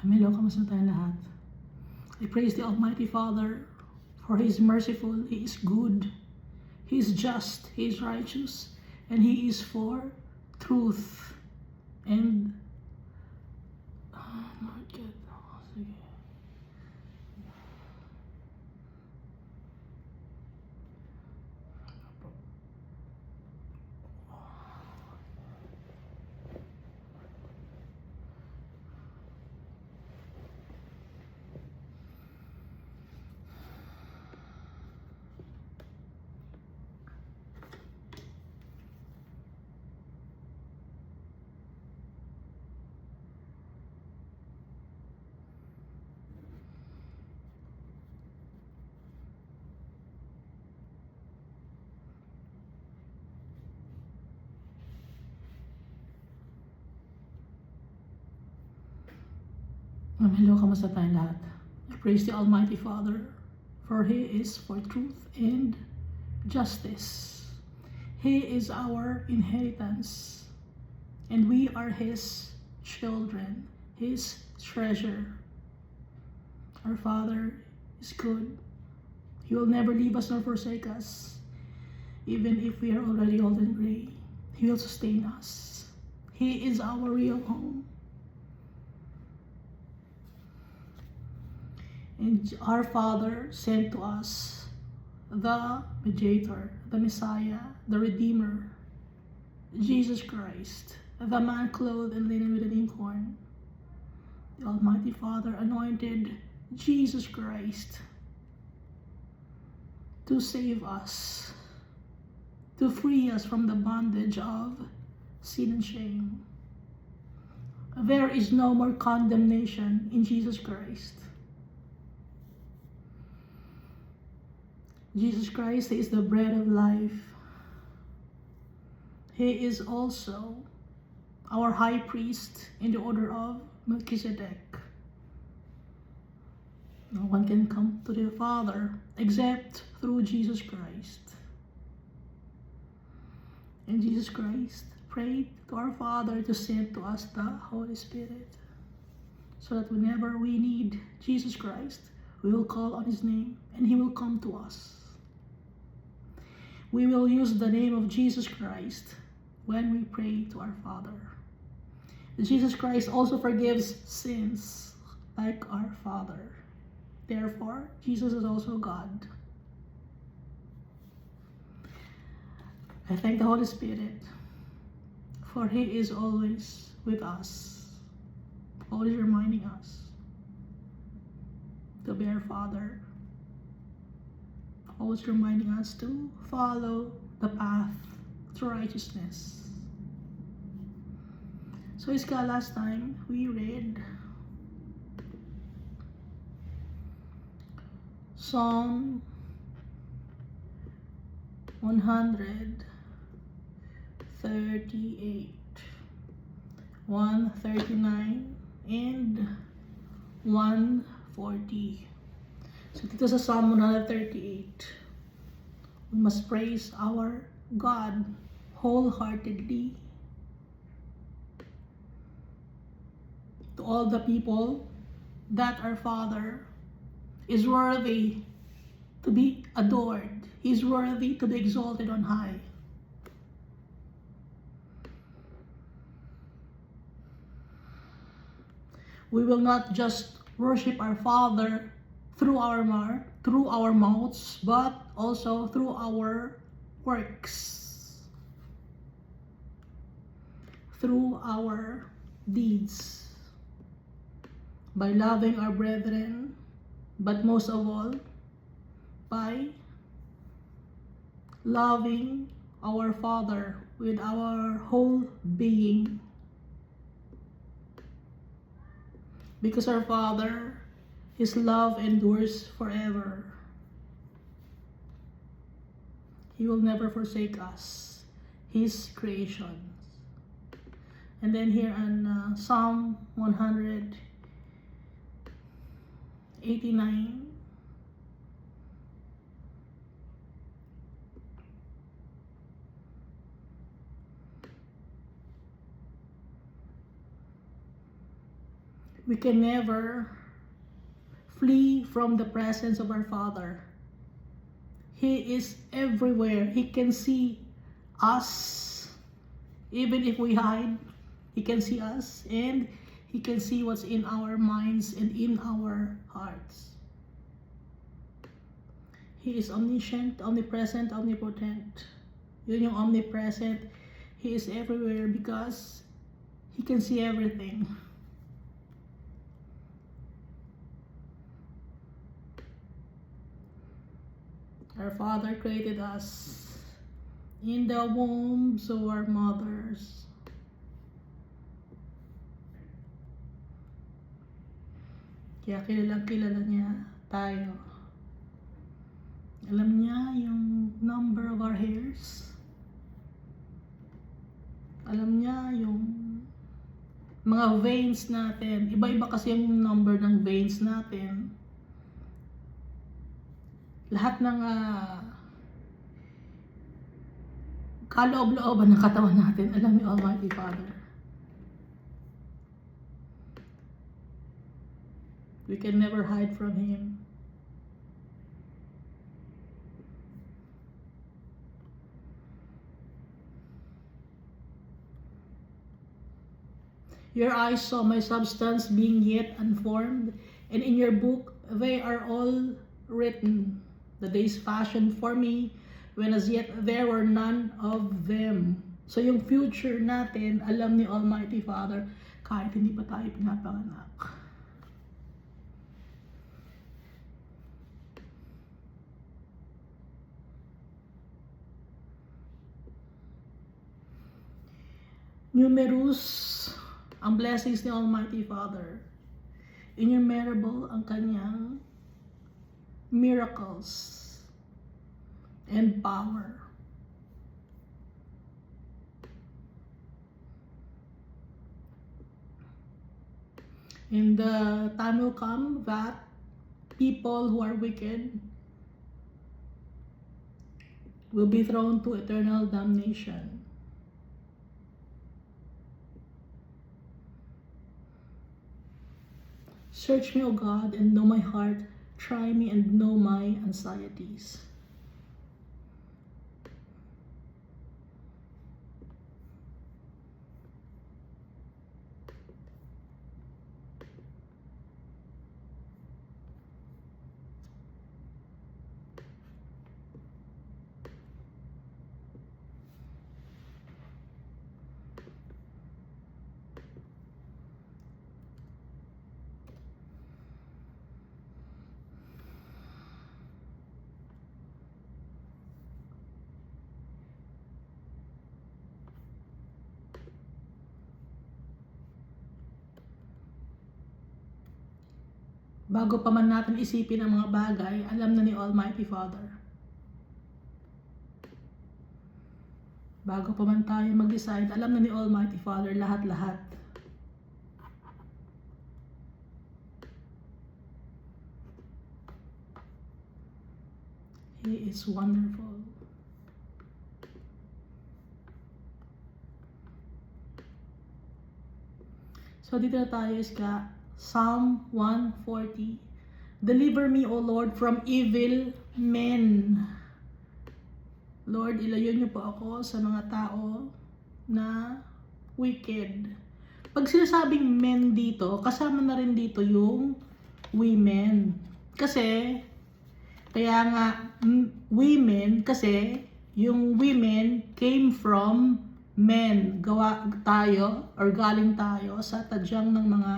Hello, kamusta tayong lahat? I praise the Almighty Father, for He is merciful, He is good, He is just, He is righteous, and He is for truth. And, oh my God. Sige. Hello, kamusta tayong lahat? I praise the Almighty Father, for He is for truth and justice. He is our inheritance, and we are His children, His treasure. Our Father is good. He will never leave us nor forsake us. Even if we are already old and gray, He will sustain us. He is our real home. And our Father sent to us the Mediator, the Messiah, the Redeemer, Jesus Christ, the man clothed in linen with an inkhorn. The Almighty Father anointed Jesus Christ to save us, to free us from the bondage of sin and shame. There is no more condemnation in Jesus Christ. Jesus Christ is the bread of life. He is also our high priest in the order of Melchizedek. No one can come to the Father except through Jesus Christ. And Jesus Christ prayed to our Father to send to us the Holy Spirit, so that whenever we need Jesus Christ, we will call on His name and He will come to us. We will use the name of Jesus Christ when we pray to our Father. Jesus Christ also forgives sins like our Father. Therefore, Jesus is also God. I thank the Holy Spirit, for He is always with us, always reminding us to be our Father, always reminding us to follow the path to righteousness. So, Iska, last time we read Psalm 138, 139, and 140. So dito sa Psalm 138, we must praise our God wholeheartedly. To all the people, that our Father is worthy to be adored. He is worthy to be exalted on high. We will not just worship our Father through our mouths, but also through our works, through our deeds, by loving our brethren, but most of all, by loving our Father with our whole being. Because our Father, His love endures forever. He will never forsake us, His creations. And then here on Psalm 189, We can never flee from the presence of our Father. He is everywhere. He can see us. Even if we hide, He can see us, and He can see what's in our minds and in our hearts. He is omniscient, omnipresent, omnipotent. Yun yung omnipresent. He is everywhere because He can see everything. Our Father created us in the wombs of our mothers. Kaya kilala niya tayo. Alam niya yung number of our hairs. Alam niya yung mga veins natin. Iba-iba kasi yung number ng veins natin. Lahat ng kaloob-looban ng katawan natin, alam ni Almighty Father. We can never hide from Him. Your eyes saw my substance being yet unformed, and in your book they are all written, the days fashioned for me, when as yet there were none of them. So yung future natin, alam ni Almighty Father, kahit hindi pa tayo pinapanganak. Numerous ang blessings ni Almighty Father. Innumerable ang kanyang miracles and power. And the time will come that people who are wicked will be thrown to eternal damnation. Search me, O God, and know my heart. Try me and know my anxieties. Bago pa man natin isipin ang mga bagay, alam na ni Almighty Father. Bago pa man tayo mag-decide, alam na ni Almighty Father lahat-lahat. He is wonderful. So dito na tayo iska. Psalm 140. Deliver me, O Lord, from evil men. Lord, ilayo niyo po ako sa mga tao na wicked. Pag sinasabing men dito, kasama na rin dito yung women. Kasi, kaya nga, women, kasi yung women came from men. Gawa tayo, or galing tayo sa tadyang ng mga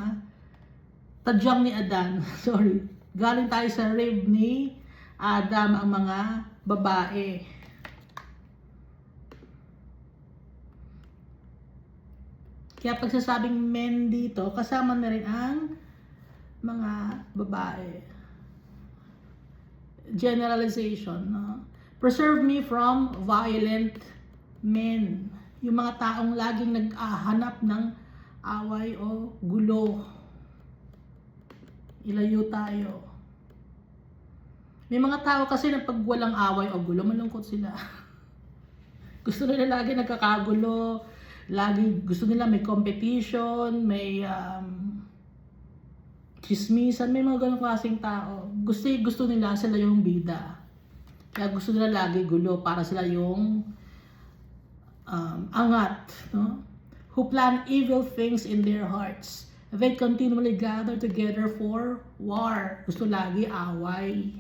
tadyang ni Adan, sorry. Galing tayo sa rib ni Adam ang mga babae. Kaya pagsasabing men dito, kasama na rin ang mga babae. Generalization, no? Preserve me from violent men. Yung mga taong laging naghahanap ng away o gulo. Ilayo tayo. May mga tao kasi na pag walang away o gulo, malungkot sila. Gusto nila lagi nagkakagulo, lagi gusto nila may competition, may chismisan, may mga ganong klaseng tao. Gusto nila sila yung bida. Kaya gusto nila lagi gulo para sila yung angat, no? Who plan evil things in their hearts. They continually gather together for war. Gusto lagi away.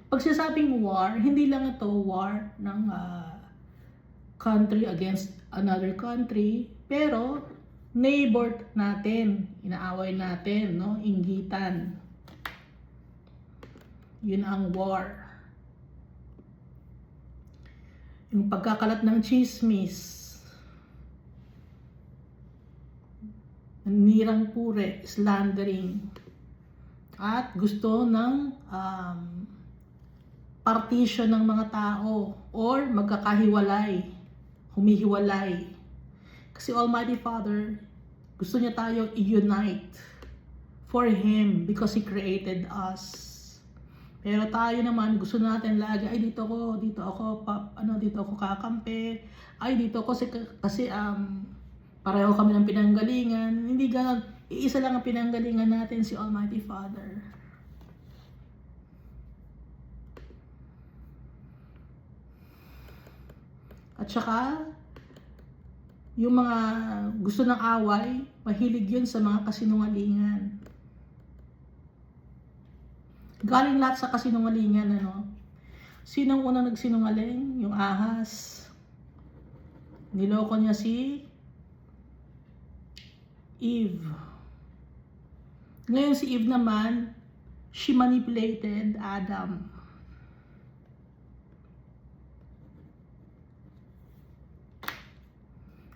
Pag sinasabing war, hindi lang ito war ng country against another country, pero neighbor natin, inaaway natin, no? Inggitan. Yun ang war. Yung pagkakalat ng chismis, nirang pure, slandering, at gusto ng partition ng mga tao or magkakahiwalay, humihiwalay. Kasi Almighty Father, gusto niya tayo i-unite for Him because He created us. Pero tayo naman, gusto natin lagi, ay dito ako kakampi, ay dito ako kasi pareho kami ng pinanggalingan. Hindi gano'n, iisa lang ang pinanggalingan natin, si Almighty Father. At saka, yung mga gusto ng away, mahilig yun sa mga kasinungalingan. Galing lahat sa kasinungalingan, ano? Sinong unang nagsinungaling? Yung ahas. Niloko niya si Eve. Ngayon si Eve naman, she manipulated Adam.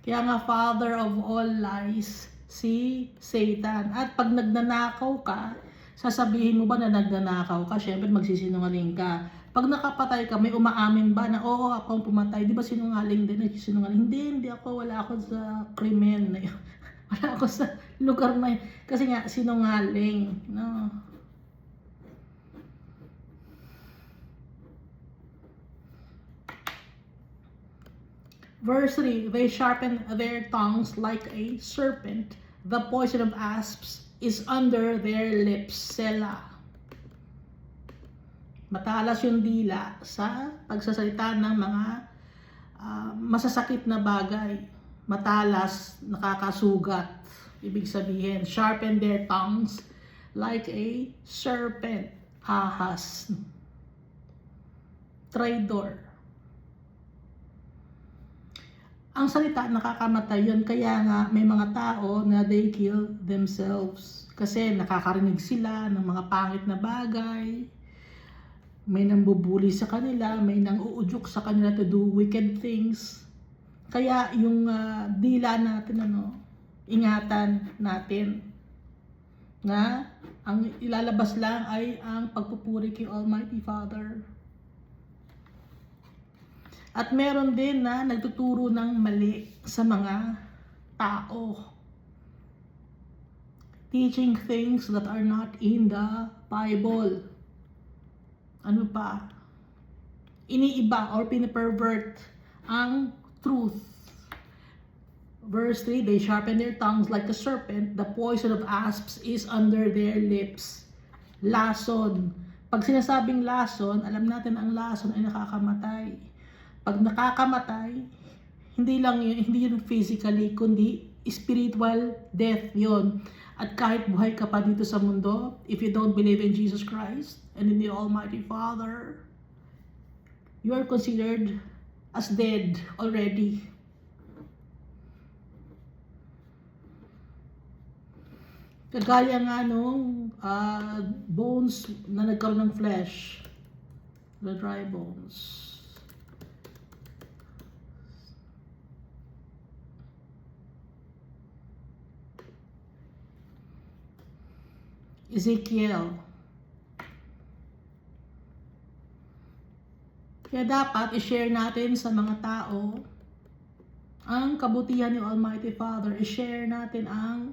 Kaya nga father of all lies, si Satan. At pag nagnanakaw ka, sasabihin mo ba na nagnanakaw ka? Siyempre magsisinungaling ka. Pag nakapatay ka, may umaamin ba na oo, ako ang pumatay? Di ba sinungaling din? Nagsisinungaling? Hindi ako. Wala ako sa krimen na yun. Wala ako sa lugar na yun. Kasi nga, sinungaling. No? Verse 3, they sharpen their tongues like a serpent. The poison of asps is under their lips. Selah. Matalas yung dila sa pagsasalita ng mga masasakit na bagay. Matalas, nakakasugat. Ibig sabihin, sharpen their tongues like a serpent. Ahas. Traidor. Ang salita nakakamatay yun, kaya nga may mga tao na they kill themselves. Kasi nakakarinig sila ng mga pangit na bagay. May nambubuli sa kanila, may nang-uudyok sa kanila to do wicked things. Kaya yung dila natin, ingatan natin. Na ang ilalabas lang ay ang pagpupuri kay Almighty Father. At meron din na nagtuturo ng mali sa mga tao. Teaching things that are not in the Bible. Ano pa? Iniiba or pinipervert ang truth. Verse 3, they sharpen their tongues like a serpent. The poison of asps is under their lips. Lason. Pag sinasabing lason, alam natin ang lason ay nakakamatay. Pag nakakamatay, hindi yun physically, kundi spiritual death yun. At kahit buhay ka pa dito sa mundo, if you don't believe in Jesus Christ and in the Almighty Father, you are considered as dead already. Kagaya nga nung bones na nagkaroon ng flesh, the dry bones. Ezekiel. Kaya dapat i-share natin sa mga tao ang kabutihan ni Almighty Father. I-share natin ang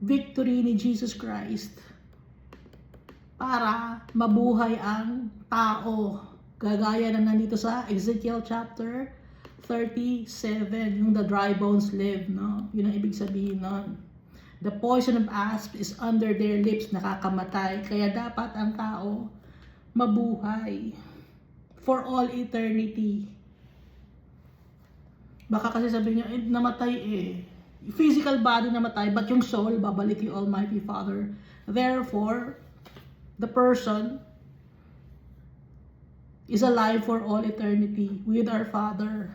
victory ni Jesus Christ para mabuhay ang tao. Gagaya na nandito sa Ezekiel chapter 37, yung the dry bones live, no? Yun ang ibig sabihin nun. The poison of asp is under their lips, nakakamatay. Kaya dapat ang tao mabuhay for all eternity. Baka kasi sabihin niya, namatay eh. Physical body namatay, but yung soul, babalik yung Almighty Father. Therefore, the person is alive for all eternity with our Father.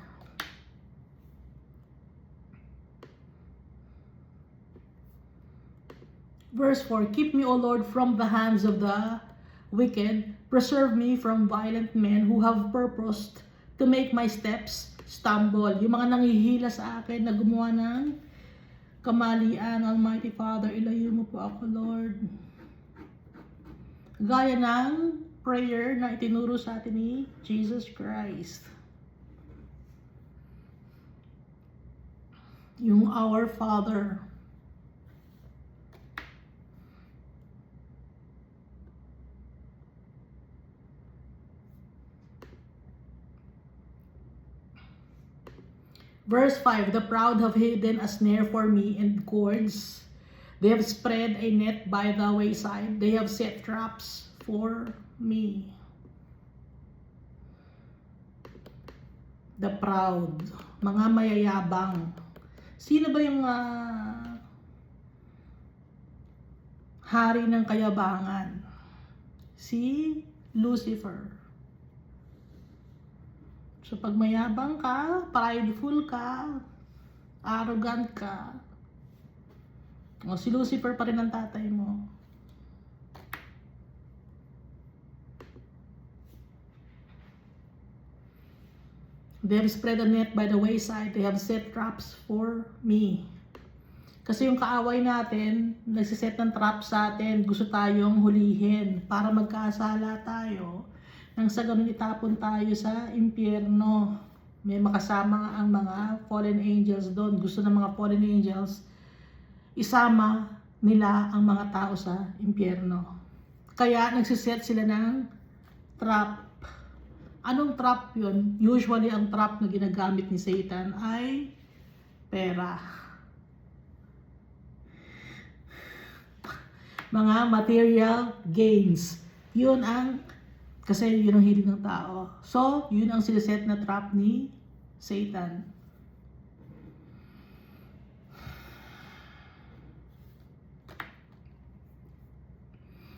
Verse 4, keep me, O Lord, from the hands of the wicked. Preserve me from violent men who have purposed to make my steps stumble. Yung mga nangihila sa akin na gumawa ng kamalian, Almighty Father, ilayo mo po ako, Lord. Gaya ng prayer na itinuro sa atin ni Jesus Christ. Yung Our Father. Verse 5, the proud have hidden a snare for me in cords. They have spread a net by the wayside. They have set traps for me. The proud, mga mayayabang. Sino ba yung hari ng kayabangan? Si Lucifer. So pag mayabang ka, prideful ka, arrogant ka, o si Lucifer pa rin ang tatay mo. They have spread a net by the wayside. They have set traps for me. Kasi yung kaaway natin, nagsiset ng trap sa atin, gusto tayong hulihin para magkasala tayo. Nang sa ganun itapon tayo sa impyerno. May makasama ang mga fallen angels doon. Gusto ng mga fallen angels, isama nila ang mga tao sa impyerno. Kaya nagsiset sila ng trap. Anong trap yun? Usually ang trap na ginagamit ni Satan ay pera. Mga material gains. Yun ang kasi yun ang hilig ng tao. So, yun ang siniset na trap ni Satan.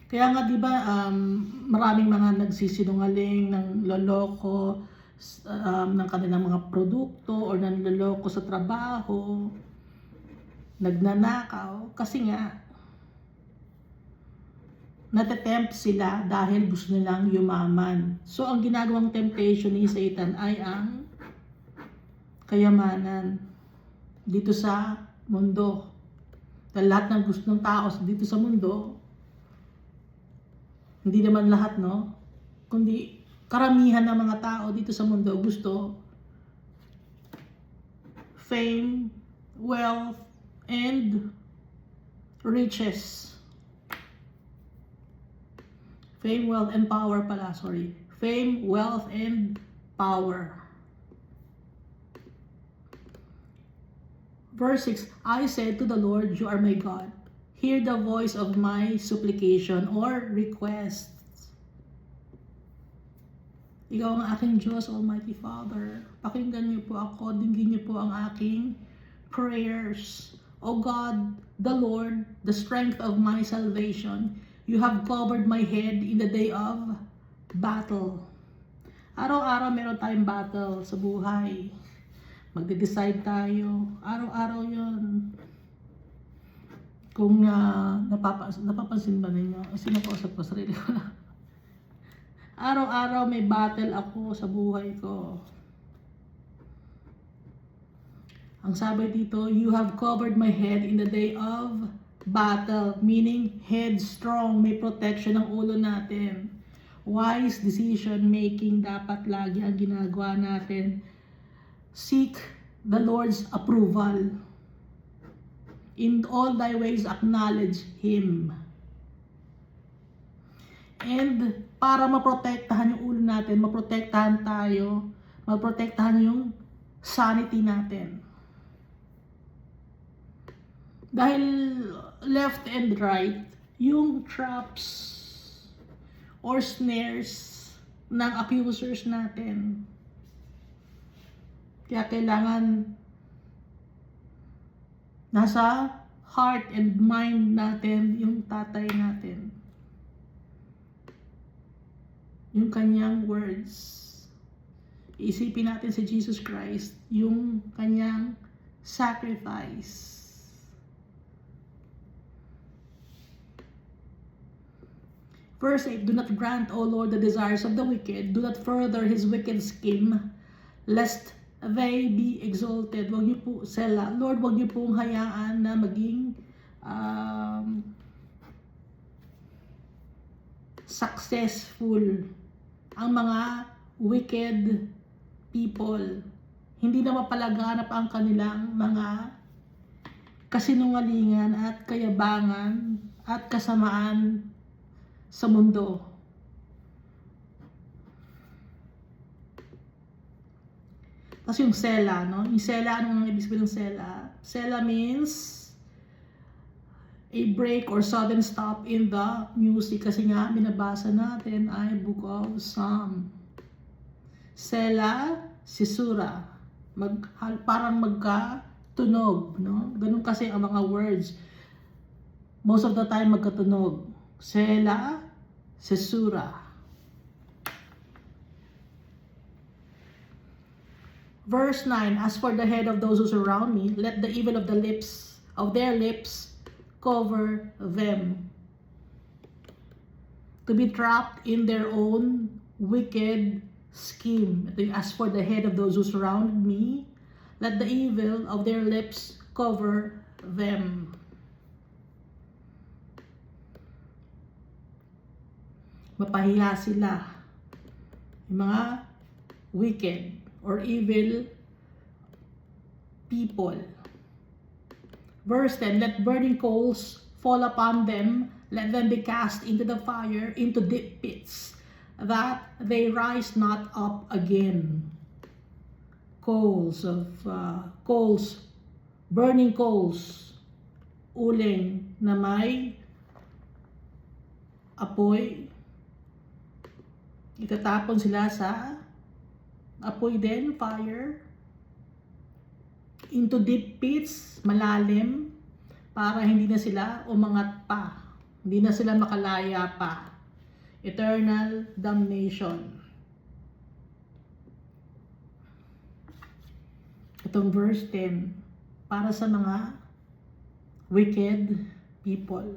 Kaya nga 'di ba maraming mga nagsisinungaling, ng loloko ng kanilang mga produkto or nanloloko sa trabaho, nagnanakaw kasi nga natatempt sila dahil gusto nilang yumaman. So, ang ginagawang temptation ni Satan ay ang kayamanan dito sa mundo. Dahil lahat ng gusto ng tao dito sa mundo, hindi naman lahat, no? Kundi karamihan ng mga tao dito sa mundo gusto fame, wealth, and riches. Fame, wealth, and power pala, sorry. Fame, wealth, and power. Verse 6, I said to the Lord, you are my God. Hear the voice of my supplication or requests. Ikaw ang aking Diyos, Almighty Father. Pakinggan niyo po ako, dinggin niyo po ang aking prayers. O God, the Lord, the strength of my salvation, you have covered my head in the day of battle. Araw-araw meron tayong battle sa buhay. Magde-decide tayo. Araw-araw yun. Kung napapansin ba ninyo, sinakausap ko sarili ko na. Araw-araw may battle ako sa buhay ko. Ang sabi dito, you have covered my head in the day of battle, meaning headstrong, may protection ng ulo natin. Wise decision making dapat lagi ang ginagawa natin. Seek the Lord's approval. In all thy ways acknowledge Him. And para maprotektahan yung ulo natin, maprotektahan tayo, maprotektahan yung sanity natin. Dahil left and right, yung traps or snares ng accusers natin. Kaya kailangan nasa heart and mind natin yung tatay natin. Yung kanyang words. Isipin natin si Jesus Christ, yung kanyang sacrifice. Verse 8, do not grant, O Lord, the desires of the wicked. Do not further his wicked scheme, lest they be exalted. Wag niyo po, Selah, Lord, wag niyo pong hayaan na maging successful ang mga wicked people. Hindi na mapalaganap ang kanilang mga kasinungalingan at kayabangan at kasamaan sa mundo. Tapos yung Selah, no? Yung Selah, anong ibig sabihin ng Selah? Selah means a break or sudden stop in the music. Kasi nga, binabasa natin ay Book of Psalm. Selah, sisura. Parang magkatunog, no? Ganun kasi ang mga words. Most of the time magkatunog. Selah, sisura. Verse 9, as for the head of those who surround me, let the evil of their lips cover them. To be trapped in their own wicked scheme. As for the head of those who surround me, let the evil of their lips cover them. Mapahiya sila. Yung mga wicked or evil people. Verse 10, let burning coals fall upon them, let them be cast into the fire, into deep pits, that they rise not up again. Burning coals, uling na may apoy. Itatapon sila sa apoy din, fire, into deep pits, malalim, para hindi na sila umangat pa, hindi na sila makalaya pa. Eternal damnation. Itong verse 10, para sa mga wicked people.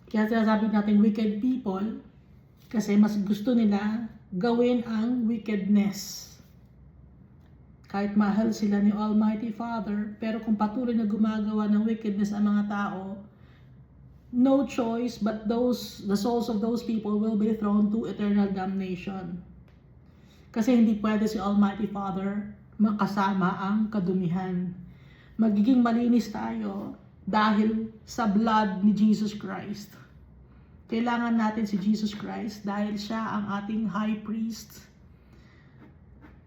Kaya sinasabi natin wicked people kasi mas gusto nila gawin ang wickedness. Kahit mahal sila ni Almighty Father, pero kung patuloy na gumagawa ng wickedness ang mga tao, no choice but the souls of those people will be thrown to eternal damnation. Kasi hindi pwede si Almighty Father makasama ang kadumihan. Magiging malinis tayo dahil sa blood ni Jesus Christ. Kailangan natin si Jesus Christ dahil siya ang ating high priest.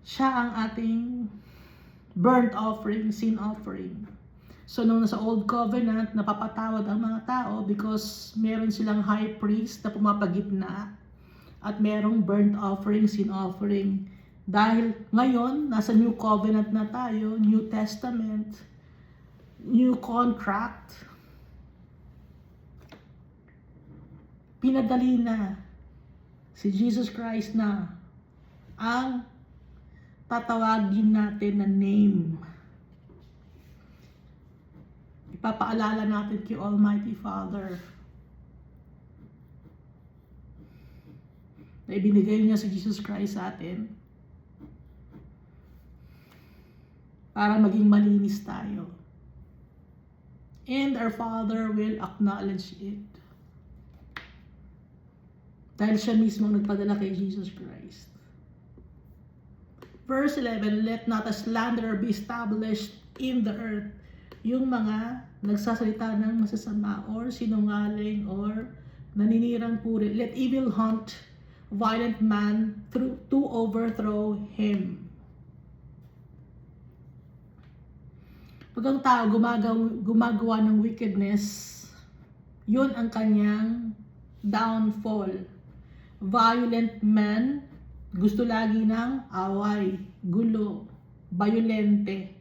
Siya ang ating burnt offering, sin offering. So nung nasa Old Covenant, napapatawad ang mga tao because meron silang high priest na pumapagitna at merong burnt offering, sin offering. Dahil ngayon, nasa New Covenant na tayo, New Testament, New Contract, pinadali na si Jesus Christ na ang tatawagin natin na name. Ipapaalala natin kay Almighty Father na ibinigay niya si Jesus Christ sa atin para maging malinis tayo. And our Father will acknowledge it. Dahil siya mismo ang nagpadala kay Jesus Christ. Verse 11, let not a slanderer be established in the earth. Yung mga nagsasalita ng masasama or sinungaling or naninirang puri. Let evil hunt violent man to overthrow him. Pag ang tao gumagawa ng wickedness, yun ang kanyang downfall. Violent man, gusto lagi ng away, gulo, violente.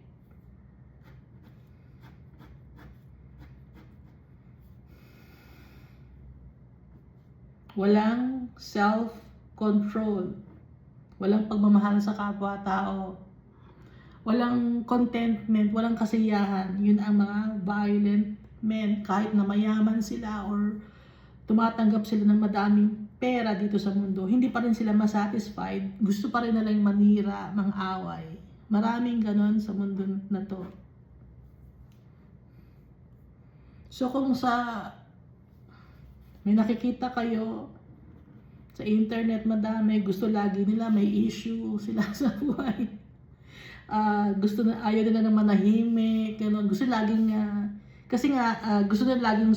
Walang self-control. Walang pagmamahal sa kapwa-tao. Walang contentment, walang kasiyahan. Yun ang mga violent men. Kahit na mayaman sila or tumatanggap sila ng madaming pera dito sa mundo, hindi pa rin sila masatisfied. Gusto pa rin nilang manira, mang-away. Maraming ganon sa mundo na to. So kung may nakikita kayo sa internet, madami, gusto lagi nila, may issue sila sa buhay. Ayaw nila na manahimik, gano'n. Gusto laging, kasi nga, gusto nila laging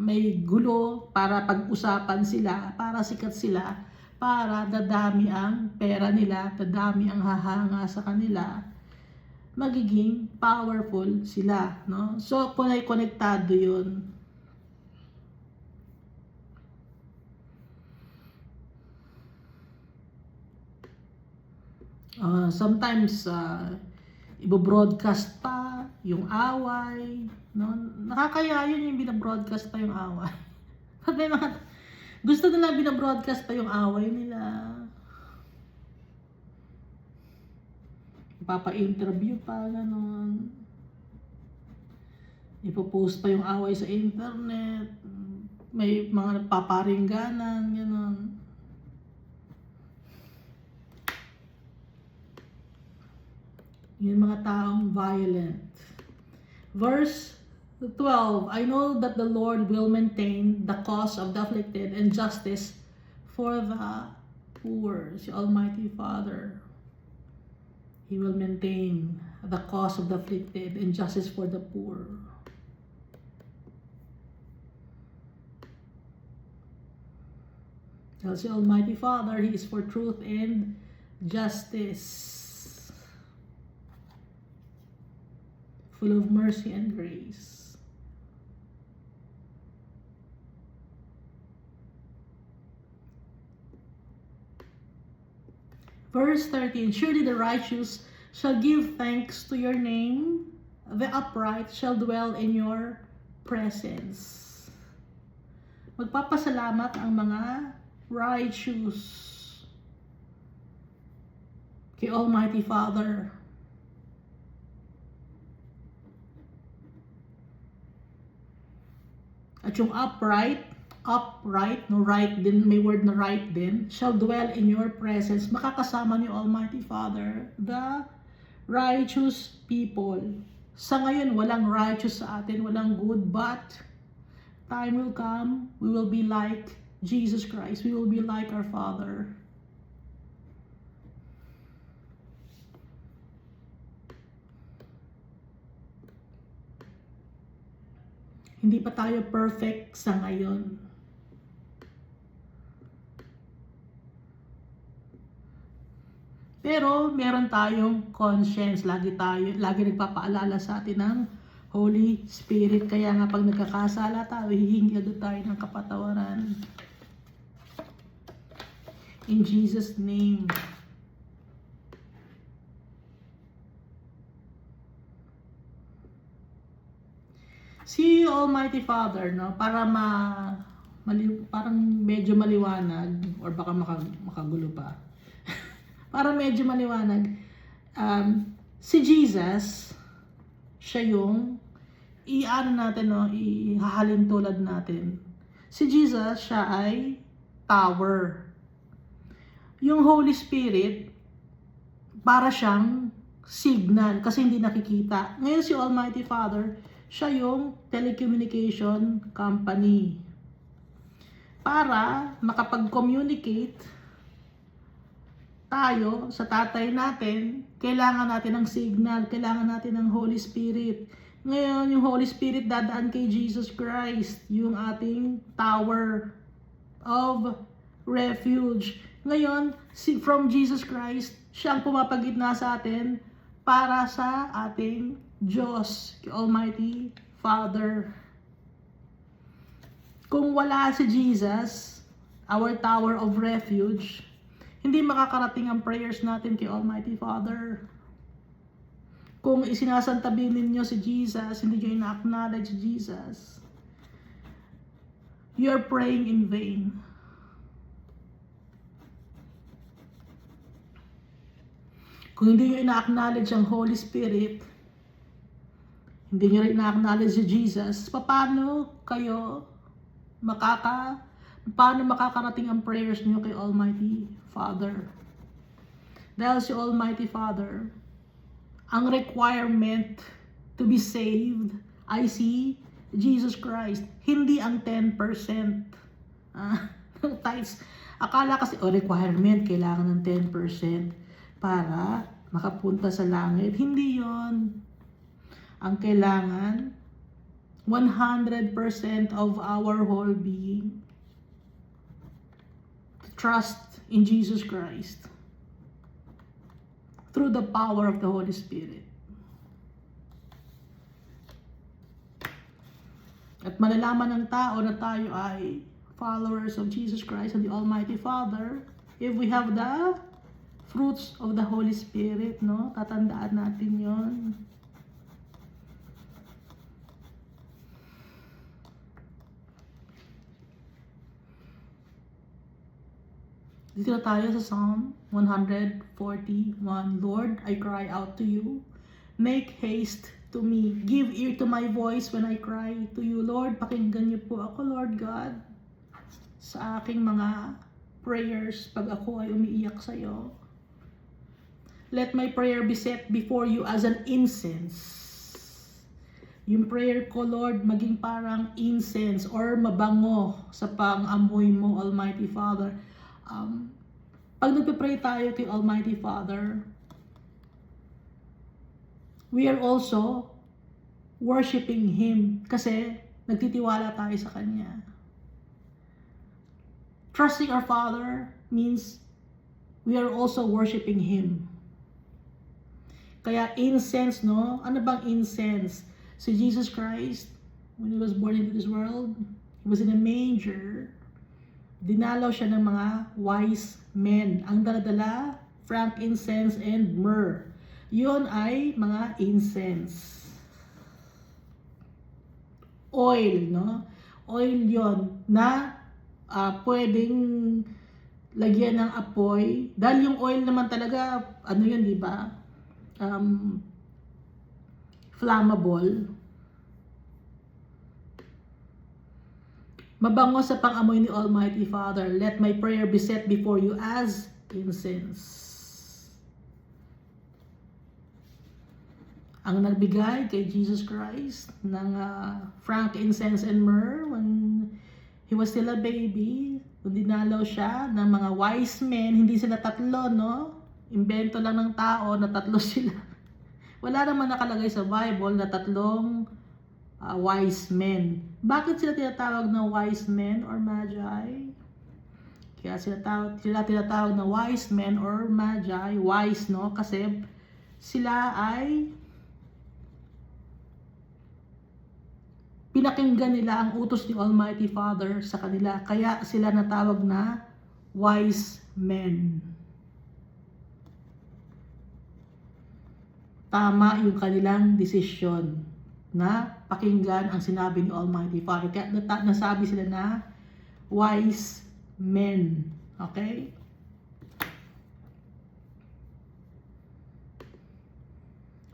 may gulo para pag-usapan sila, para sikat sila, para dadami ang pera nila, dadami ang hahanga sa kanila, magiging powerful sila, no? So, konektado yun. Sometimes, ibo-broadcast pa yung away, no? Nakakaya yun yung binabroadcast pa yung away. Pag may gusto nila binabroadcast pa yung away nila. Ipapa-interview pa, gano'n. Ipopost pa yung away sa internet. May mga nagpaparingganan, gano'n. Yung mga taong violent. Verse 12, I know that the Lord will maintain the cause of the afflicted and justice for the poor. Si Almighty Father, He will maintain the cause of the afflicted and justice for the poor. Tell si Almighty Father, He is for truth and justice, full of mercy and grace. Verse 13, surely the righteous shall give thanks to your name, the upright shall dwell in your presence. Magpapasalamat ang mga righteous kay Almighty Father. At yung upright, no, right din, may word na right din, shall dwell in your presence. Makakasama ni Almighty Father, the righteous people. Sa ngayon, walang righteous sa atin, walang good, but time will come, we will be like Jesus Christ. We will be like our Father. Hindi pa tayo perfect sa ngayon. Pero meron tayong conscience. Lagi nagpapaalala sa atin ng Holy Spirit. Kaya nga pag nagkakasala tayo, hihingi agad tayo ng kapatawaran. In Jesus' name. Si Almighty Father, no, para parang medyo maliwanag, or baka makagulo pa. Para medyo maliwanag, si Jesus, siya yung ihahalin tulad natin. Si Jesus, siya ay tower. Yung Holy Spirit, para siyang signal kasi hindi nakikita. Ngayon si Almighty Father, siya yung telecommunication company. Para makapag-communicate tayo sa tatay natin, kailangan natin ng signal, kailangan natin ng Holy Spirit. Ngayon, yung Holy Spirit dadaan kay Jesus Christ, yung ating tower of refuge. Ngayon, from Jesus Christ, siya ang pumapagitna sa atin para sa ating Diyos, kay Almighty Father. Kung wala si Jesus, our tower of refuge, hindi makakarating ang prayers natin kay Almighty Father. Kung isinasantabi ninyo si Jesus, hindi nyo ina-acknowledge Jesus, you are praying in vain. Kung hindi nyo ina-acknowledge ang Holy Spirit, hindi nyo rin ina-acknowledge si Jesus, paano makakarating ang prayers nyo kay Almighty Father? Dahil si Almighty Father, ang requirement to be saved ay si Jesus Christ, hindi ang 10% ng tithes. Akala kasi, requirement, kailangan ng 10% para makapunta sa langit. Hindi yon. Ang kailangan, 100% of our whole being. To trust in Jesus Christ through the power of the Holy Spirit. At malalaman ng tao na tayo ay followers of Jesus Christ and the Almighty Father if we have the fruits of the Holy Spirit, no? Tatandaan natin yon. Dito na tayo sa Psalm 141. Lord, I cry out to you. Make haste to me. Give ear to my voice when I cry to you. Lord, pakinggan niyo po ako, Lord God, sa aking mga prayers pag ako ay umiiyak sa iyo. Let my prayer be set before you as an incense. Yung prayer ko, Lord, maging parang incense or mabango sa pang-amoy mo, Almighty Father. Pag nagpe-pray tayo kay Almighty Father, we are also worshiping Him kasi nagtitiwala tayo sa Kanya. Trusting our Father means we are also worshiping Him. Kaya incense, no? Ano bang incense? Si Jesus Christ, when He was born into this world, He was in a manger. Dinalaw siya ng mga wise men. Ang dala-dala, frankincense and myrrh. Yun ay mga incense. Oil, no? Oil yon na pwedeng lagyan ng apoy. Dahil yung oil naman talaga, ano yun, di ba? Flammable. Mabango sa pang-amoy ni Almighty Father. Let my prayer be set before you as incense. Ang nagbigay kay Jesus Christ ng frankincense and myrrh when He was still a baby, dinalaw siya ng mga wise men. Hindi sila tatlo, no? Imbento lang ng tao na tatlo sila. Wala naman nakalagay sa Bible na tatlong wise men. Bakit sila tinatawag na wise men or magi? Kaya sila tinatawag na wise men or magi. Wise, no? Kasi sila ay pinakinggan nila ang utos ni Almighty Father sa kanila. Kaya sila natawag na wise men. Tama yung kanilang desisyon na pakinggan ang sinabi ni Almighty Father. Kaya nasabi sila na wise men. Okay?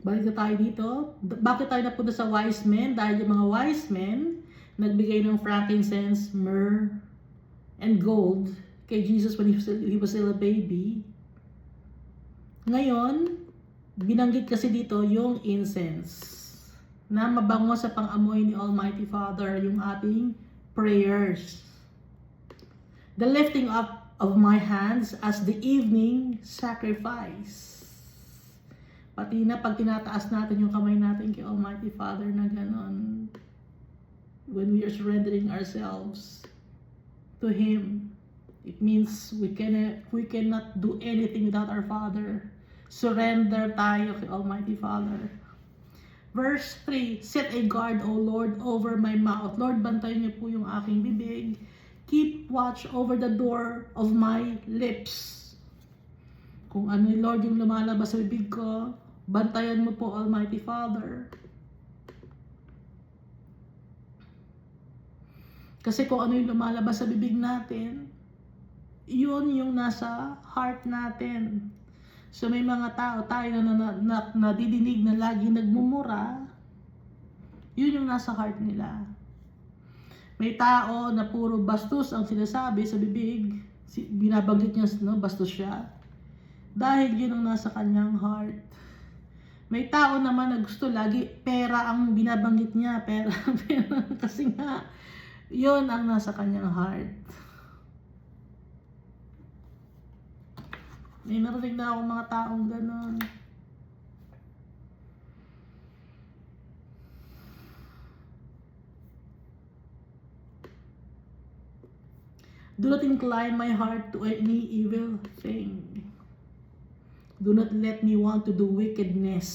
Balik na tayo dito. Bakit tayo napunta sa wise men? Dahil yung mga wise men nagbigay ng frankincense, myrrh, and gold kay Jesus when he was still a baby. Ngayon, binanggit kasi dito yung incense na mabango sa pang-amoy ni Almighty Father, yung ating prayers. The lifting up of my hands as the evening sacrifice. Pati na pag tinataas natin yung kamay natin kay Almighty Father na ganon, when we are surrendering ourselves to Him, it means we cannot do anything without our Father. Surrender tayo kay Almighty Father. Verse 3, set a guard, O Lord, over my mouth. Lord, bantayan niyo po yung aking bibig. Keep watch over the door of my lips. Kung ano, Lord, yung lumalabas sa bibig ko, bantayan mo po, Almighty Father. Kasi kung ano yung lumalabas sa bibig natin, yun yung nasa heart natin. So may mga tao tayo na nadidinig na lagi nagmumura, yun yung nasa heart nila. May tao na puro bastos ang sinasabi sa bibig, binabanggit niya, no, bastos siya, dahil yun ang nasa kanyang heart. May tao naman na gusto lagi pera ang binabanggit niya, pera, kasi nga, yun ang nasa kanyang heart. May narinig na akong mga taong ganon. Do not incline my heart to any evil thing. Do not let me want to do wickedness.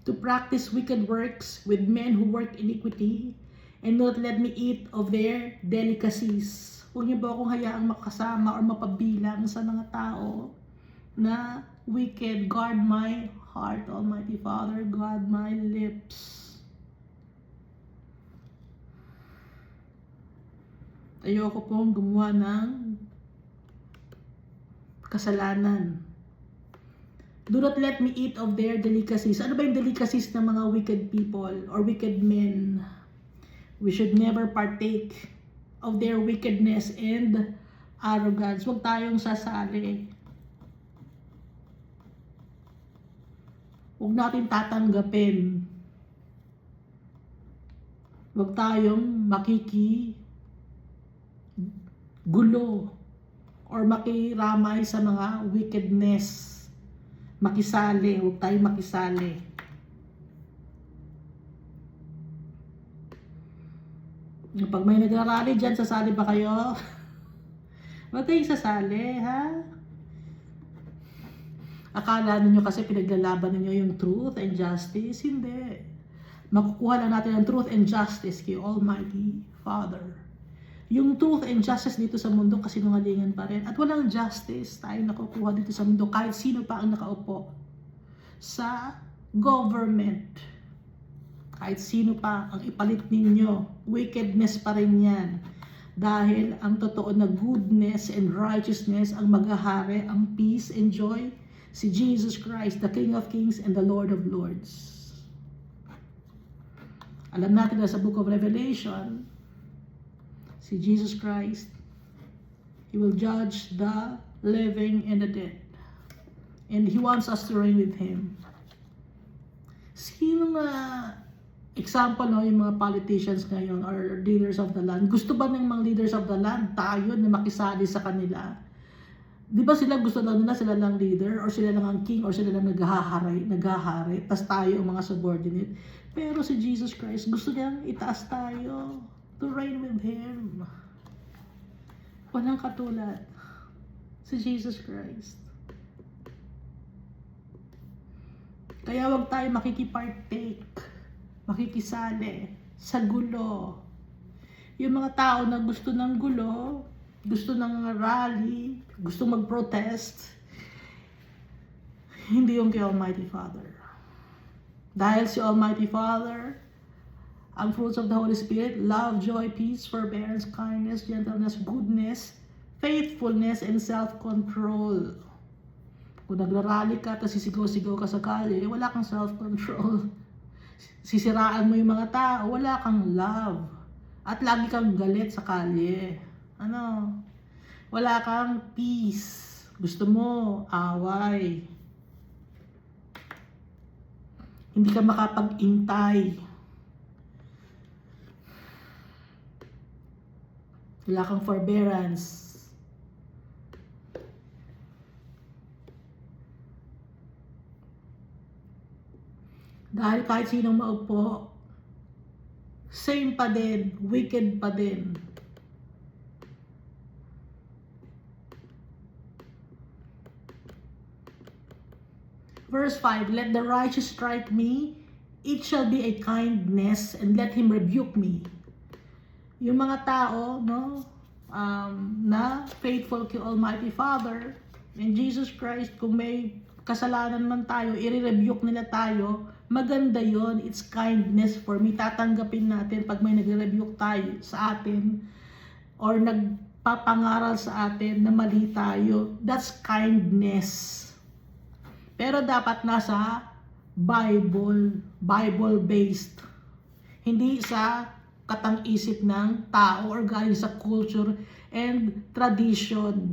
To practice wicked works with men who work iniquity, and do not let me eat of their delicacies. Huwag niyo ba akong hayaang makasama or mapabilang sa mga tao na wicked. Guard my heart, Almighty Father. Guard my lips. Ayoko pong gumawa ng kasalanan. Do not let me eat of their delicacies. Ano ba yung delicacies ng mga wicked people or wicked men? We should never partake of their wickedness and arrogance. Huwag tayong sasali. Huwag natin tatanggapin. Huwag tayong makikigulo or makiramay sa mga wickedness. Makisali. Huwag tayong makisali. Pag may nagrarally dyan, sasali ba kayo? Huwag kayong sasali, ha? Akala ninyo kasi pinaglalaban ninyo yung truth and justice? Hindi. Makukuha lang natin ang truth and justice kay Almighty Father. Yung truth and justice dito sa mundo kasi nungalingan pa rin. At walang justice tayo nakukuha dito sa mundo kahit sino pa ang nakaupo sa government. Kahit sino pa ang ipalit ninyo, wickedness pa rin yan. Dahil ang totoo na goodness and righteousness ang maghahari, ang peace and joy, si Jesus Christ, the King of Kings and the Lord of Lords. Alam natin na sa Book of Revelation, si Jesus Christ, He will judge the living and the dead. And He wants us to reign with Him. Sino nga example, no, yung mga politicians ngayon or leaders of the land, gusto ba ng mga leaders of the land tayo na makisali sa kanila? Di ba sila gusto lang nila sila lang leader or sila lang ang king or sila lang naghahari, tas tayo ang mga subordinate? Pero si Jesus Christ gusto niyang itaas tayo to reign with Him. Walang katulad si Jesus Christ. Kaya wag tayo makikipartake, makikisali sa gulo. Yung mga tao na gusto ng gulo, gusto ng rally, gusto mag-protest, hindi yung kay Almighty Father. Dahil si Almighty Father, ang fruits of the Holy Spirit, love, joy, peace, forbearance, kindness, gentleness, goodness, faithfulness, and self-control. Kung nagrarally ka, tapos sisigaw-sigaw ka sa kalye, wala kang self-control. Sisiraan mo yung mga tao, wala kang love. At lagi kang galit sa kalye. Ano? Wala kang peace. Gusto mo away. Hindi ka makapag-intay. Wala kang forbearance. Dahil kahit sinong maupo, same pa din, wicked pa din. Verse 5, let the righteous strike me, it shall be a kindness, and let him rebuke me. Yung mga tao, no, na faithful kay Almighty Father and Jesus Christ, kung may kasalanan man tayo, i-rebuke nila tayo, maganda yon. It's kindness for me. Tatanggapin natin pag may nagre-rebuke tayo sa atin or nagpapangaral sa atin na mali tayo. That's kindness. Pero dapat nasa Bible-based. Hindi sa katang-isip ng tao or galing sa culture and tradition,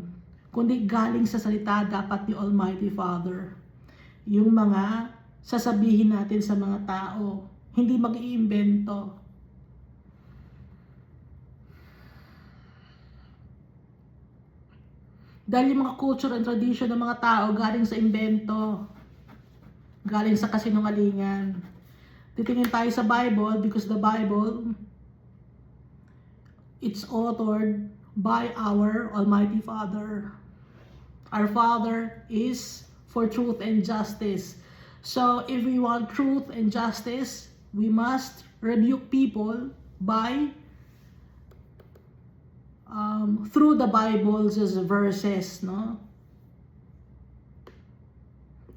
kundi galing sa salita dapat ni Almighty Father. Yung mga sasabihin natin sa mga tao, hindi mag-iimbento. Dahil yung mga culture and tradition ng mga tao galing sa imbento, galing sa kasinungalingan. Titingin tayo sa Bible because the Bible, it's authored by our Almighty Father. Our Father is for truth and justice. So if we want truth and justice, we must rebuke people by through the Bible's verses, no?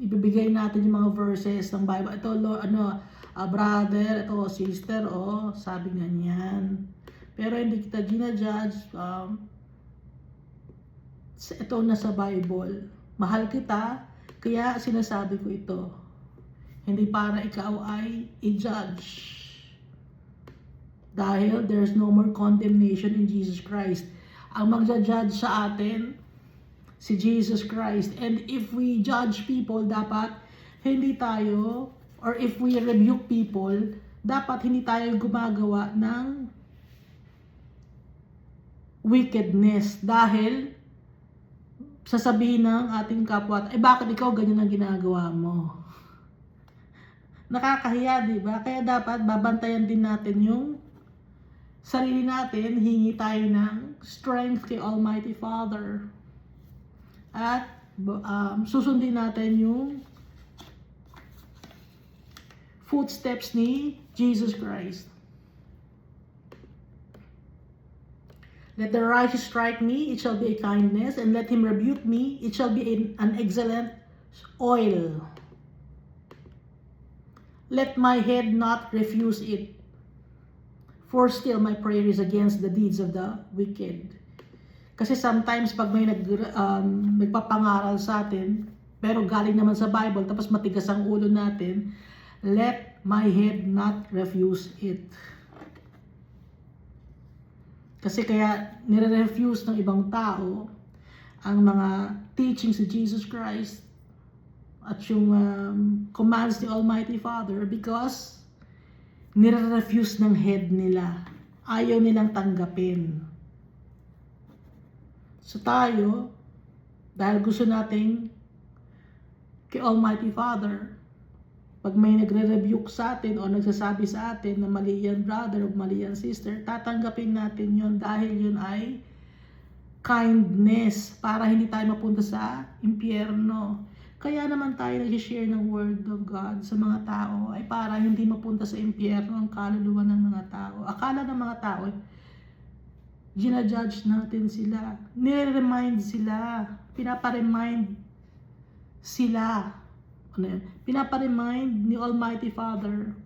Ibibigay natin yung mga verses ng Bible. Ito, brother, ito, sister, sabi nga niyan. Pero hindi kita ginajudge. Ito na sa Bible. Mahal kita, kaya sinasabi ko ito. Hindi para ikaw ay i-judge. Dahil there's no more condemnation in Jesus Christ. Ang magja-judge sa atin, si Jesus Christ. And if we judge people, dapat hindi tayo, or if we rebuke people, dapat hindi tayo gumagawa ng wickedness. Dahil sasabihin ng ating kapwa, bakit ikaw ganyan ang ginagawa mo? Nakakahiya, di ba? Kaya dapat babantayan din natin yung sarili natin, hingi tayo ng strength kay Almighty Father. At susundin natin yung footsteps ni Jesus Christ. Let the righteous strike me, it shall be a kindness, and let him rebuke me, it shall be an excellent oil. Let my head not refuse it. For still my prayer is against the deeds of the wicked. Kasi sometimes pag may nagpapangaral sa atin, pero galing naman sa Bible, tapos matigas ang ulo natin, let my head not refuse it. Kasi kaya nire-refuse ng ibang tao ang mga teachings ni Jesus Christ at yung commands ni Almighty Father because nire-refuse ng head nila. Ayaw nilang tanggapin. So tayo, dahil gusto nating kay Almighty Father, pag may nagre-rebuke sa atin o nagsasabi sa atin na mali yan brother o mali yan sister, tatanggapin natin yon dahil yun ay kindness para hindi tayo mapunta sa impyerno. Kaya naman tayo nag-share ng Word of God sa mga tao ay para hindi mapunta sa impyerno ang kaluluwa ng mga tao. Akala ng mga tao, ginajudge natin sila. Nire-remind sila. Pinapa-remind sila. Pinapa-remind ni Almighty Father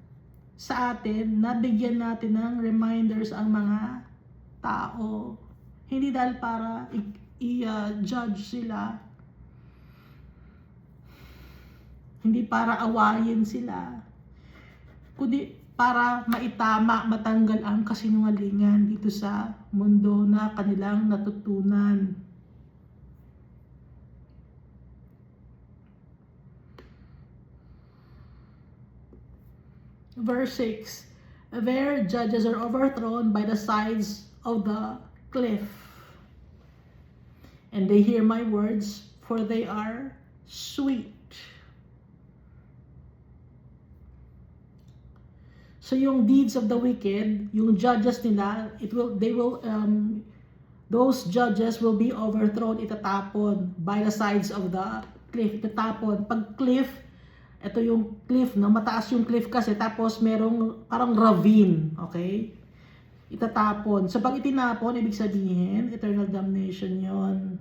sa atin na bigyan natin ng reminders ang mga tao. Hindi dahil para i-judge sila. Hindi para awayin sila, kundi para maitama, matanggal ang kasinungalingan dito sa mundo na kanilang natutunan. Verse 6, their judges are overthrown by the sides of the cliff, and they hear my words, for they are sweet. So yung deeds of the wicked, yung judges nila, those judges will be overthrown, itatapon by the sides of the cliff. Itatapon. Pag cliff, Ito yung cliff, no? Mataas yung cliff kasi, tapos merong parang ravine, okay? Itatapon. So pag itinapon, ibig sabihin, eternal damnation yon.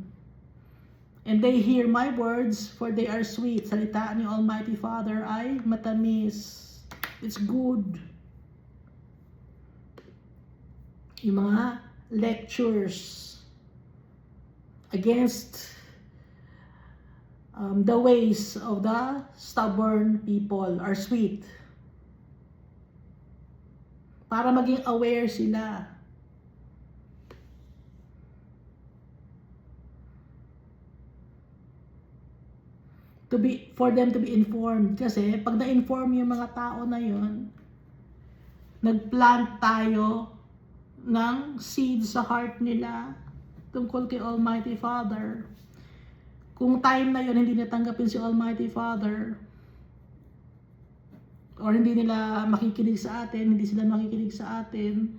And they hear my words, for they are sweet. Salita ni Almighty Father ay matamis. It's good. Yung mga lectures against the ways of the stubborn people are sweet. Para maging aware sila. For them to be informed. Kasi pag na-inform yung mga tao na yun, nagplant tayo ng seed sa heart nila tungkol kay Almighty Father. Kung time na yun hindi natanggapin si Almighty Father, or hindi nila makikinig sa atin, hindi sila makikinig sa atin,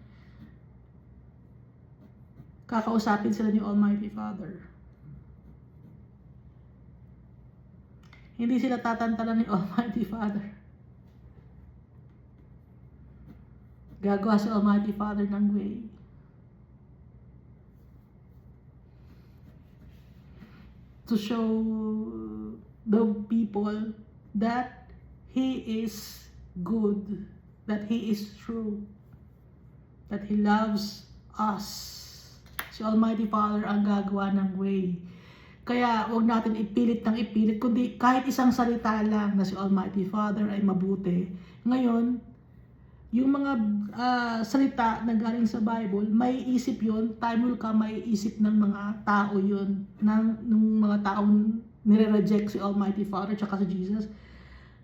kakausapin sila ni Almighty Father. Hindi sila tatantanan ni Almighty Father. Gagawa si Almighty Father ng way. To show the people that He is good, that He is true, that He loves us. Si Almighty Father ang gagawa ng way. Kaya huwag natin ipilit ng ipilit, kundi kahit isang salita lang na si Almighty Father ay mabuti. Ngayon, yung mga salita na galing sa Bible, may isip yun, time will come, may isip ng mga tao yun, ng mga taong nire-reject si Almighty Father tsaka si Jesus,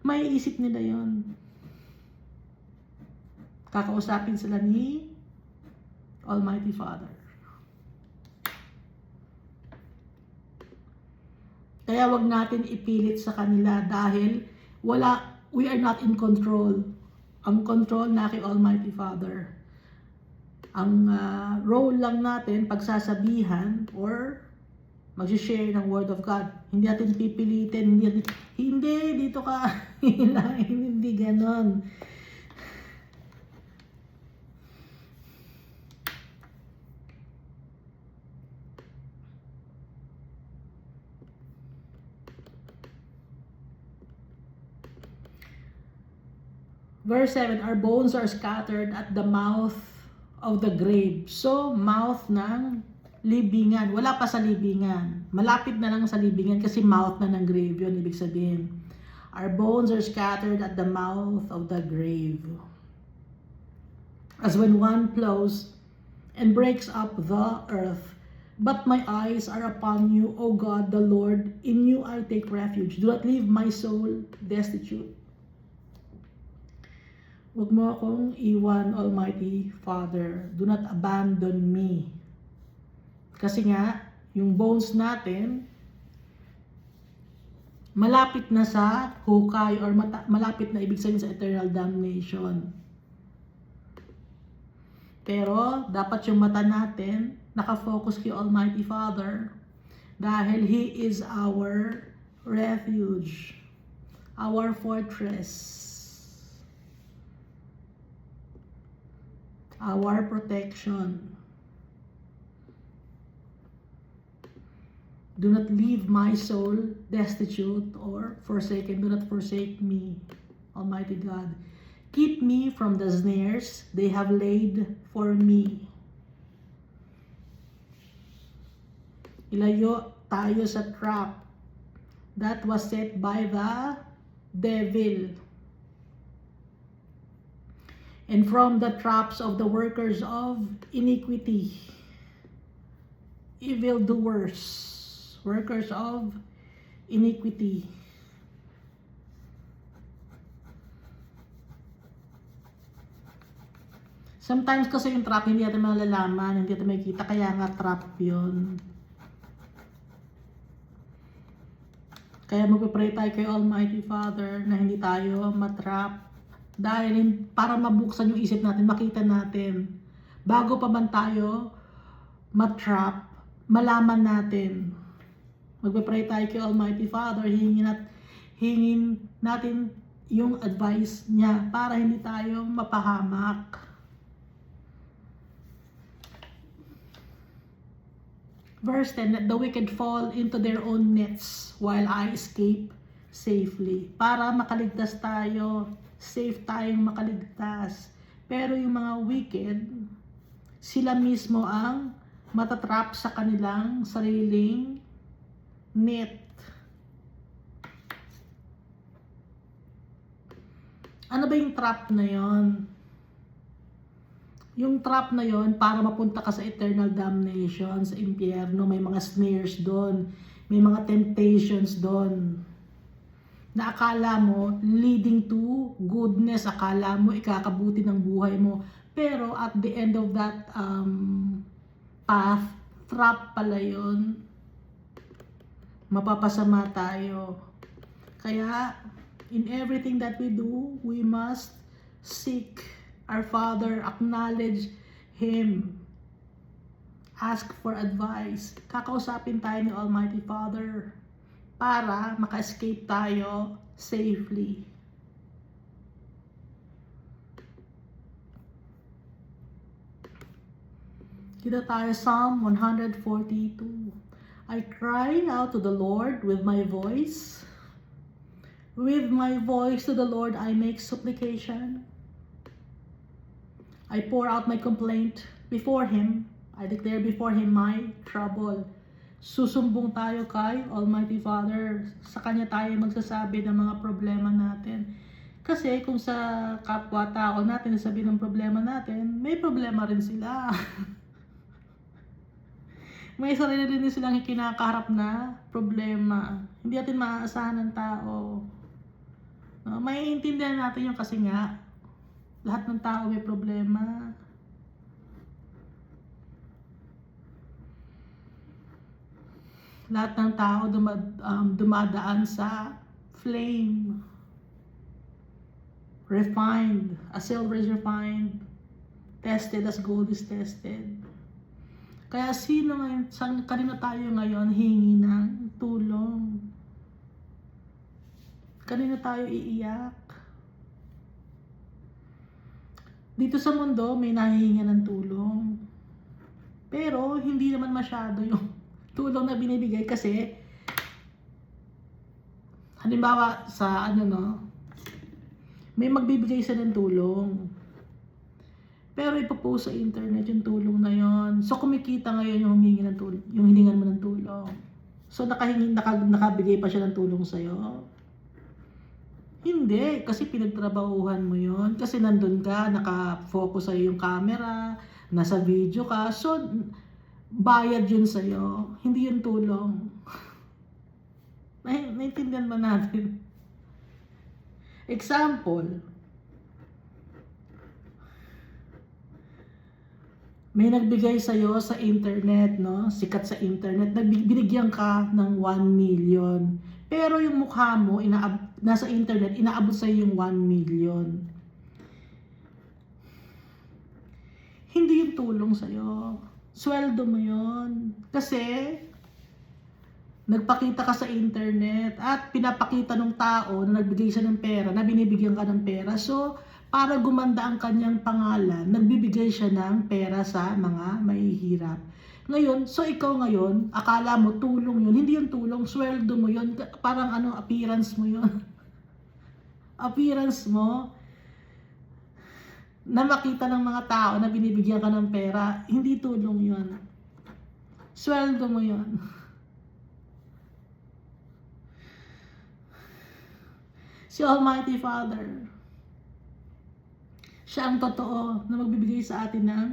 may isip nila yun. Kakausapin sila ni Almighty Father. Kaya wag natin ipilit sa kanila dahil we are not in control. Ang control na kay Almighty Father. Ang role lang natin, pagsasabihan or mag-share ng Word of God. Hindi natin pipilitin, hindi dito ka, hindi ganon. Verse 7, our bones are scattered at the mouth of the grave. So, mouth ng libingan. Wala pa sa libingan. Malapit na lang sa libingan kasi mouth na ng grave yun, ibig sabihin. Our bones are scattered at the mouth of the grave. As when one plows and breaks up the earth. But my eyes are upon you, O God, the Lord. In you I take refuge. Do not leave my soul destitute. Huwag mo akong iwan, Almighty Father. Do not abandon me. Kasi nga, yung bones natin, malapit na sa hukay or malapit na ibig sabihin sa eternal damnation. Pero, dapat yung mata natin, nakafocus kay Almighty Father dahil He is our refuge, our fortress, our protection. Do not leave my soul destitute or forsaken. Do not forsake me, Almighty God. Keep me from the snares they have laid for me. Ilayo tayo sa trap that was set by the devil. And from the traps of the workers of iniquity, evildoers, workers of iniquity. Sometimes kasi yung trap hindi natin malalaman, hindi natin makikita, kaya nga trap yun. Kaya magpapray tayo kay Almighty Father na hindi tayo matrap. Dahil para mabuksan yung isip natin, makita natin, bago pa man tayo matrap, malaman natin. Magpapray tayo kay Almighty Father, hingin natin yung advice niya para hindi tayo mapahamak. Verse 10, let the wicked fall into their own nets while I escape safely. Para makaligtas tayo, safe tayong makaligtas. Pero yung mga wicked, sila mismo ang matatrap sa kanilang sariling net. Ano ba yung trap na yon? Yung trap na yon para mapunta ka sa eternal damnation, sa impyerno. May mga snares doon, may mga temptations doon na akala mo leading to goodness, akala mo ikakabuti ng buhay mo, pero at the end of that path, trap pala yon. Mapapasama tayo. Kaya in everything that we do, we must seek our Father, acknowledge Him, ask for advice. Kakausapin tayo ni Almighty Father para maka-escape tayo safely. Kita tayo Psalm 142. I cry out to the Lord with my voice. With my voice to the Lord I make supplication. I pour out my complaint before Him. I declare before Him my trouble. Susumbong tayo kay Almighty Father. Sa Kanya tayo magsasabi ng mga problema natin. Kasi kung sa kapwa-tao natin nasabi ng problema natin, may problema rin sila. May sarili rin silang kinakaharap na problema. Hindi natin maaasahan ng tao. Maiintindihan natin yung kasi nga, lahat ng tao may problema. Lahat ng tao dumadaan sa flame. Refined, as silver is refined, tested as gold is tested. Kaya kanino tayo ngayon hingi ng tulong? Kanino tayo iiyak? Dito sa mundo, may nahihinga ng tulong. Pero, hindi naman masyado yung tulong na binibigay kasi, halimbawa, may magbibigay siya ng tulong. Pero ipopost sa internet yung tulong na yon. So, kumikita ngayon yung humingi ng tulong, yung hiningan mo ng tulong. So, nakabigay pa siya ng tulong sa'yo. Hindi, kasi pinagtrabahuhan mo yon. Kasi nandun ka, nakafocus sa'yo yung camera, nasa video ka. So, bayad yun sa'yo. Hindi yun tulong. Naintindihan ba natin? Example, may nagbigay sa'yo sa internet, no? Sikat sa internet, binigyan ka ng 1 million. Pero yung mukha mo, nasa internet, inaabot sa'yo yung 1 million. Hindi yung tulong sa'yo. Sweldo mo yun. Kasi, nagpakita ka sa internet at pinapakita ng tao na nagbigay siya ng pera, na binibigyan ka ng pera. So, para gumanda ang kanyang pangalan, nagbibigay siya ng pera sa mga mahihirap. Ngayon, so ikaw ngayon, akala mo tulong yun. Hindi yung tulong, sweldo mo yun. Parang appearance mo yun. Appearance mo na makita ng mga tao na binibigyan ka ng pera. Hindi tulong yun. Sweldo mo yun. Si Almighty Father, siya ang totoo na magbibigay sa atin ng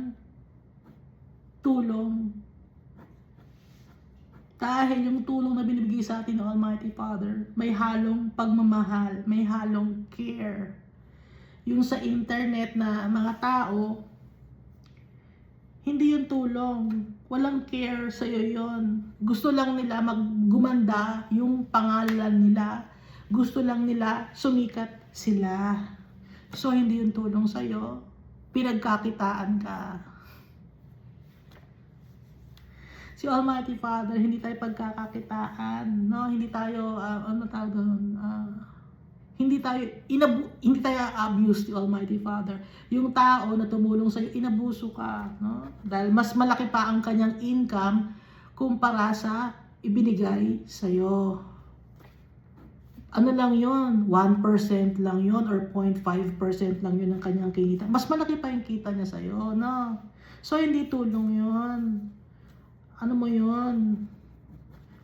tulong. Dahil yung tulong na binibigay sa atin ng Almighty Father, may halong pagmamahal, may halong care. Yung sa internet na mga tao, hindi yung tulong. Walang care sa'yo yon. Gusto lang nila maggumanda yung pangalan nila. Gusto lang nila sumikat sila. So, hindi yung tulong sa'yo. Pinagkakitaan ka. Si Almighty Father, hindi tayo pagkakakitaan, no? Hindi tayo, ano tawag doon, hindi tayo abuse ni Almighty Father. Yung tao na tumulong sa iyo, inabuso ka, no? Dahil mas malaki pa ang kanyang income kumpara sa ibinigay sa iyo. Ano lang yon, 1% lang yon or 0.5% lang yon ng kanyang kita. Mas malaki pa yung kita niya sa iyo, no? So hindi tulong yon. Ano mo yon?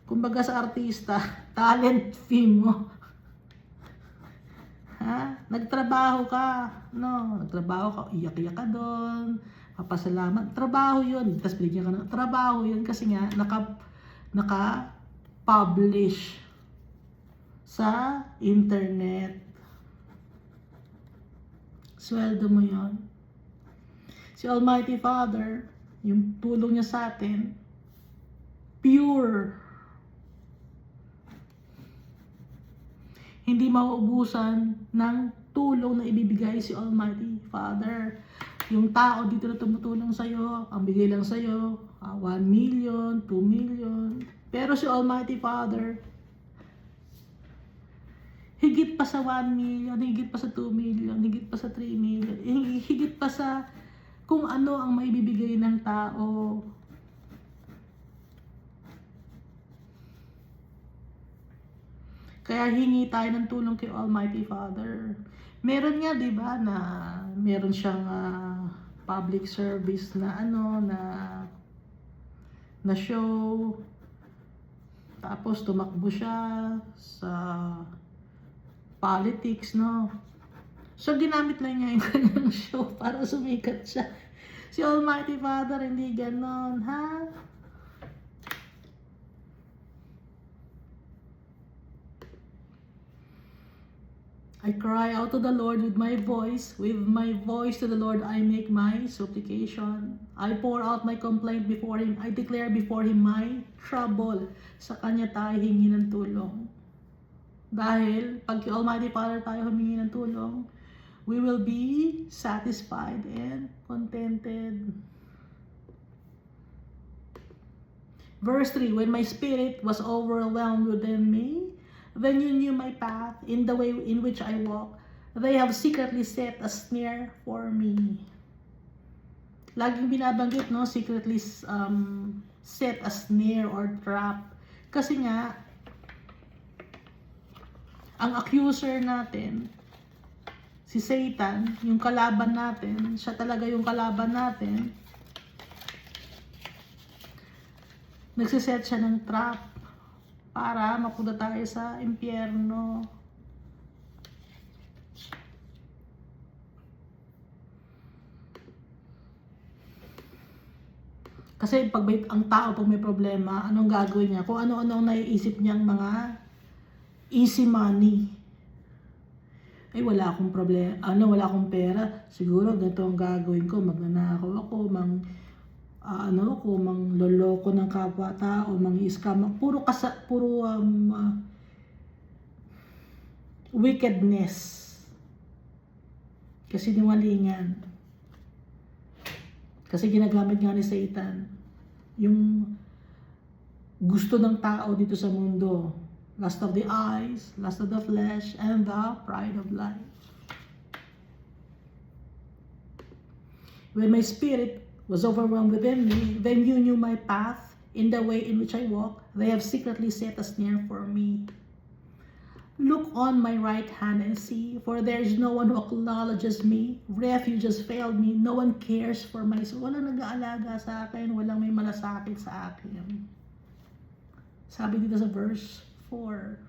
Kumbaga sa artista, talent fee mo. Ha? Nagtrabaho ka, no? Nagtrabaho ka, iyak-iyak ka doon, papasalamat. Trabaho yun. Tapos binigyan ka ng trabaho yun kasi nga naka-publish sa internet. Sweldo mo yun. Si Almighty Father, yung tulong niya sa atin, pure. Hindi mauubusan ng tulong na ibibigay si Almighty Father. Yung tao dito na tumutulong sa'yo, ang bigay lang sa'yo, 1 million, 2 million. Pero si Almighty Father, higit pa sa 1 million, higit pa sa 2 million, higit pa sa 3 million, higit pa sa kung ano ang maibibigay ng tao. Kaya hingi tayo ng tulong kay Almighty Father. Meron nga, 'di ba, na meron siyang public service na na show. Tapos tumakbo siya sa politics, no? So ginamit lang niya yung kanyang show para sumikat siya. Si Almighty Father hindi ganon, ha? I cry out to the Lord with my voice to the Lord I make my supplication. I pour out my complaint before Him. I declare before Him my trouble. Sa Kanya tayo hingi ng tulong. Dahil pag Almighty Father tayo humingi ng tulong, we will be satisfied and contented. Verse 3, when my spirit was overwhelmed within me, then you knew my path in the way in which I walk. They have secretly set a snare for me. Laging binabanggit, no? Secretly set a snare or trap. Kasi nga, ang accuser natin, si Satan, yung kalaban natin, siya talaga yung kalaban natin, nagsiset siya ng trap para mapunta tayo sa impyerno. Kasi ang tao pag may problema, anong gagawin niya? Kung ano-ano ang naiisip niyang mga easy money. Ay, wala akong problema, wala akong pera. Siguro ganito ang gagawin ko, magnanakaw ako, mangloloko ng kapwa-tao, mang-scam, puro wickedness. Kasi niwalingan. Kasi ginagamit nga ni Satan yung gusto ng tao dito sa mundo. Lust of the eyes, lust of the flesh, and the pride of life. When my spirit was overwhelmed within me, then you knew my path in the way in which I walk. They have secretly set a snare for me. Look on my right hand and see, for there is no one who acknowledges me. Refuge has failed me. No one cares for my soul. Walang nag-aalaga sa akin. Walang may malasakit sa akin. Sabi dito sa verse 4.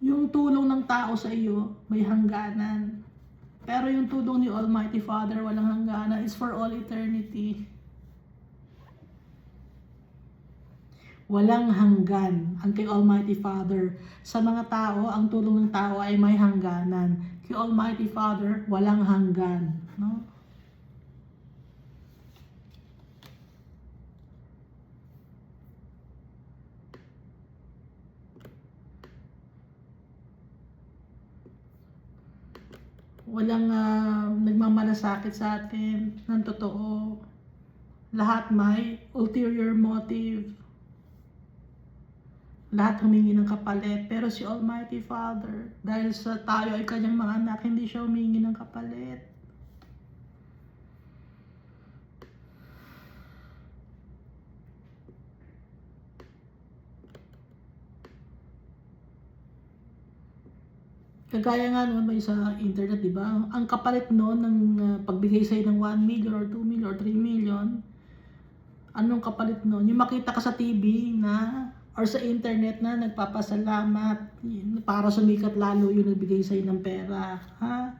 Yung tulong ng tao sa iyo, may hangganan. Pero yung tulong ni Almighty Father, walang hangganan. It's for all eternity. Walang hanggan ang kay Almighty Father. Sa mga tao, ang tulong ng tao ay may hangganan. Kay Almighty Father, walang hanggan. No? Walang nagmamalasakit sa atin ng totoo. Lahat may ulterior motive. Lahat humingi ng kapalit. Pero si Almighty Father, dahil sa tayo ay kanyang mga anak, hindi siya humingi ng kapalit. Kagaya nga noon may sa internet, di ba? Ang kapalit noon ng pagbigay sa'yo ng 1 million or 2 million or 3 million, anong kapalit noon? Yung makita ka sa TV na or sa internet na nagpapasalamat para sumikat lalo yung nagbigay sa'yo ng pera. Ha?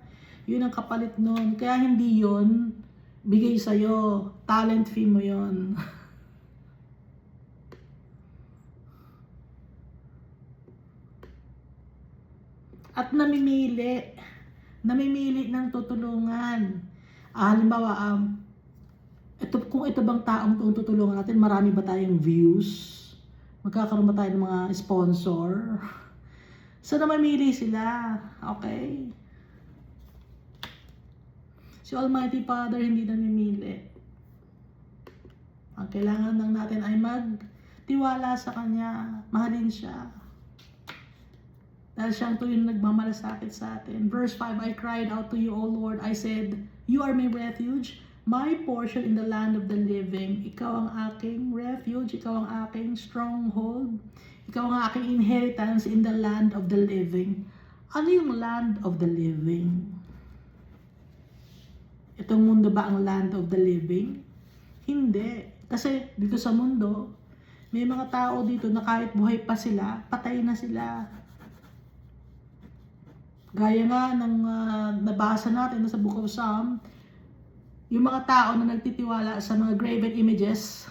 Yun ang kapalit noon. Kaya hindi yun bigay sa'yo. Talent fee mo yun. At namimili ng tutulungan. Halimbawa, kung ito bang taong tutulungan natin, marami ba tayong views? Magkakaroon ba tayo ng mga sponsor? So, namimili sila. Okay? Si Almighty Father hindi namimili. Ang kailangan lang natin ay magtiwala sa Kanya. Mahalin siya. Dahil siyang yung nagmamalasakit sa atin. Verse 5, I cried out to you, O Lord. I said, you are my refuge, my portion in the land of the living. Ikaw ang aking refuge, ikaw ang aking stronghold, ikaw ang aking inheritance in the land of the living. Ano yung land of the living? Itong mundo ba ang land of the living? Hindi. Kasi dito sa mundo, may mga tao dito na kahit buhay pa sila, patay na sila. Gaya nga ng nabasa natin sa Book of Psalm, yung mga tao na nagtitiwala sa mga graven images,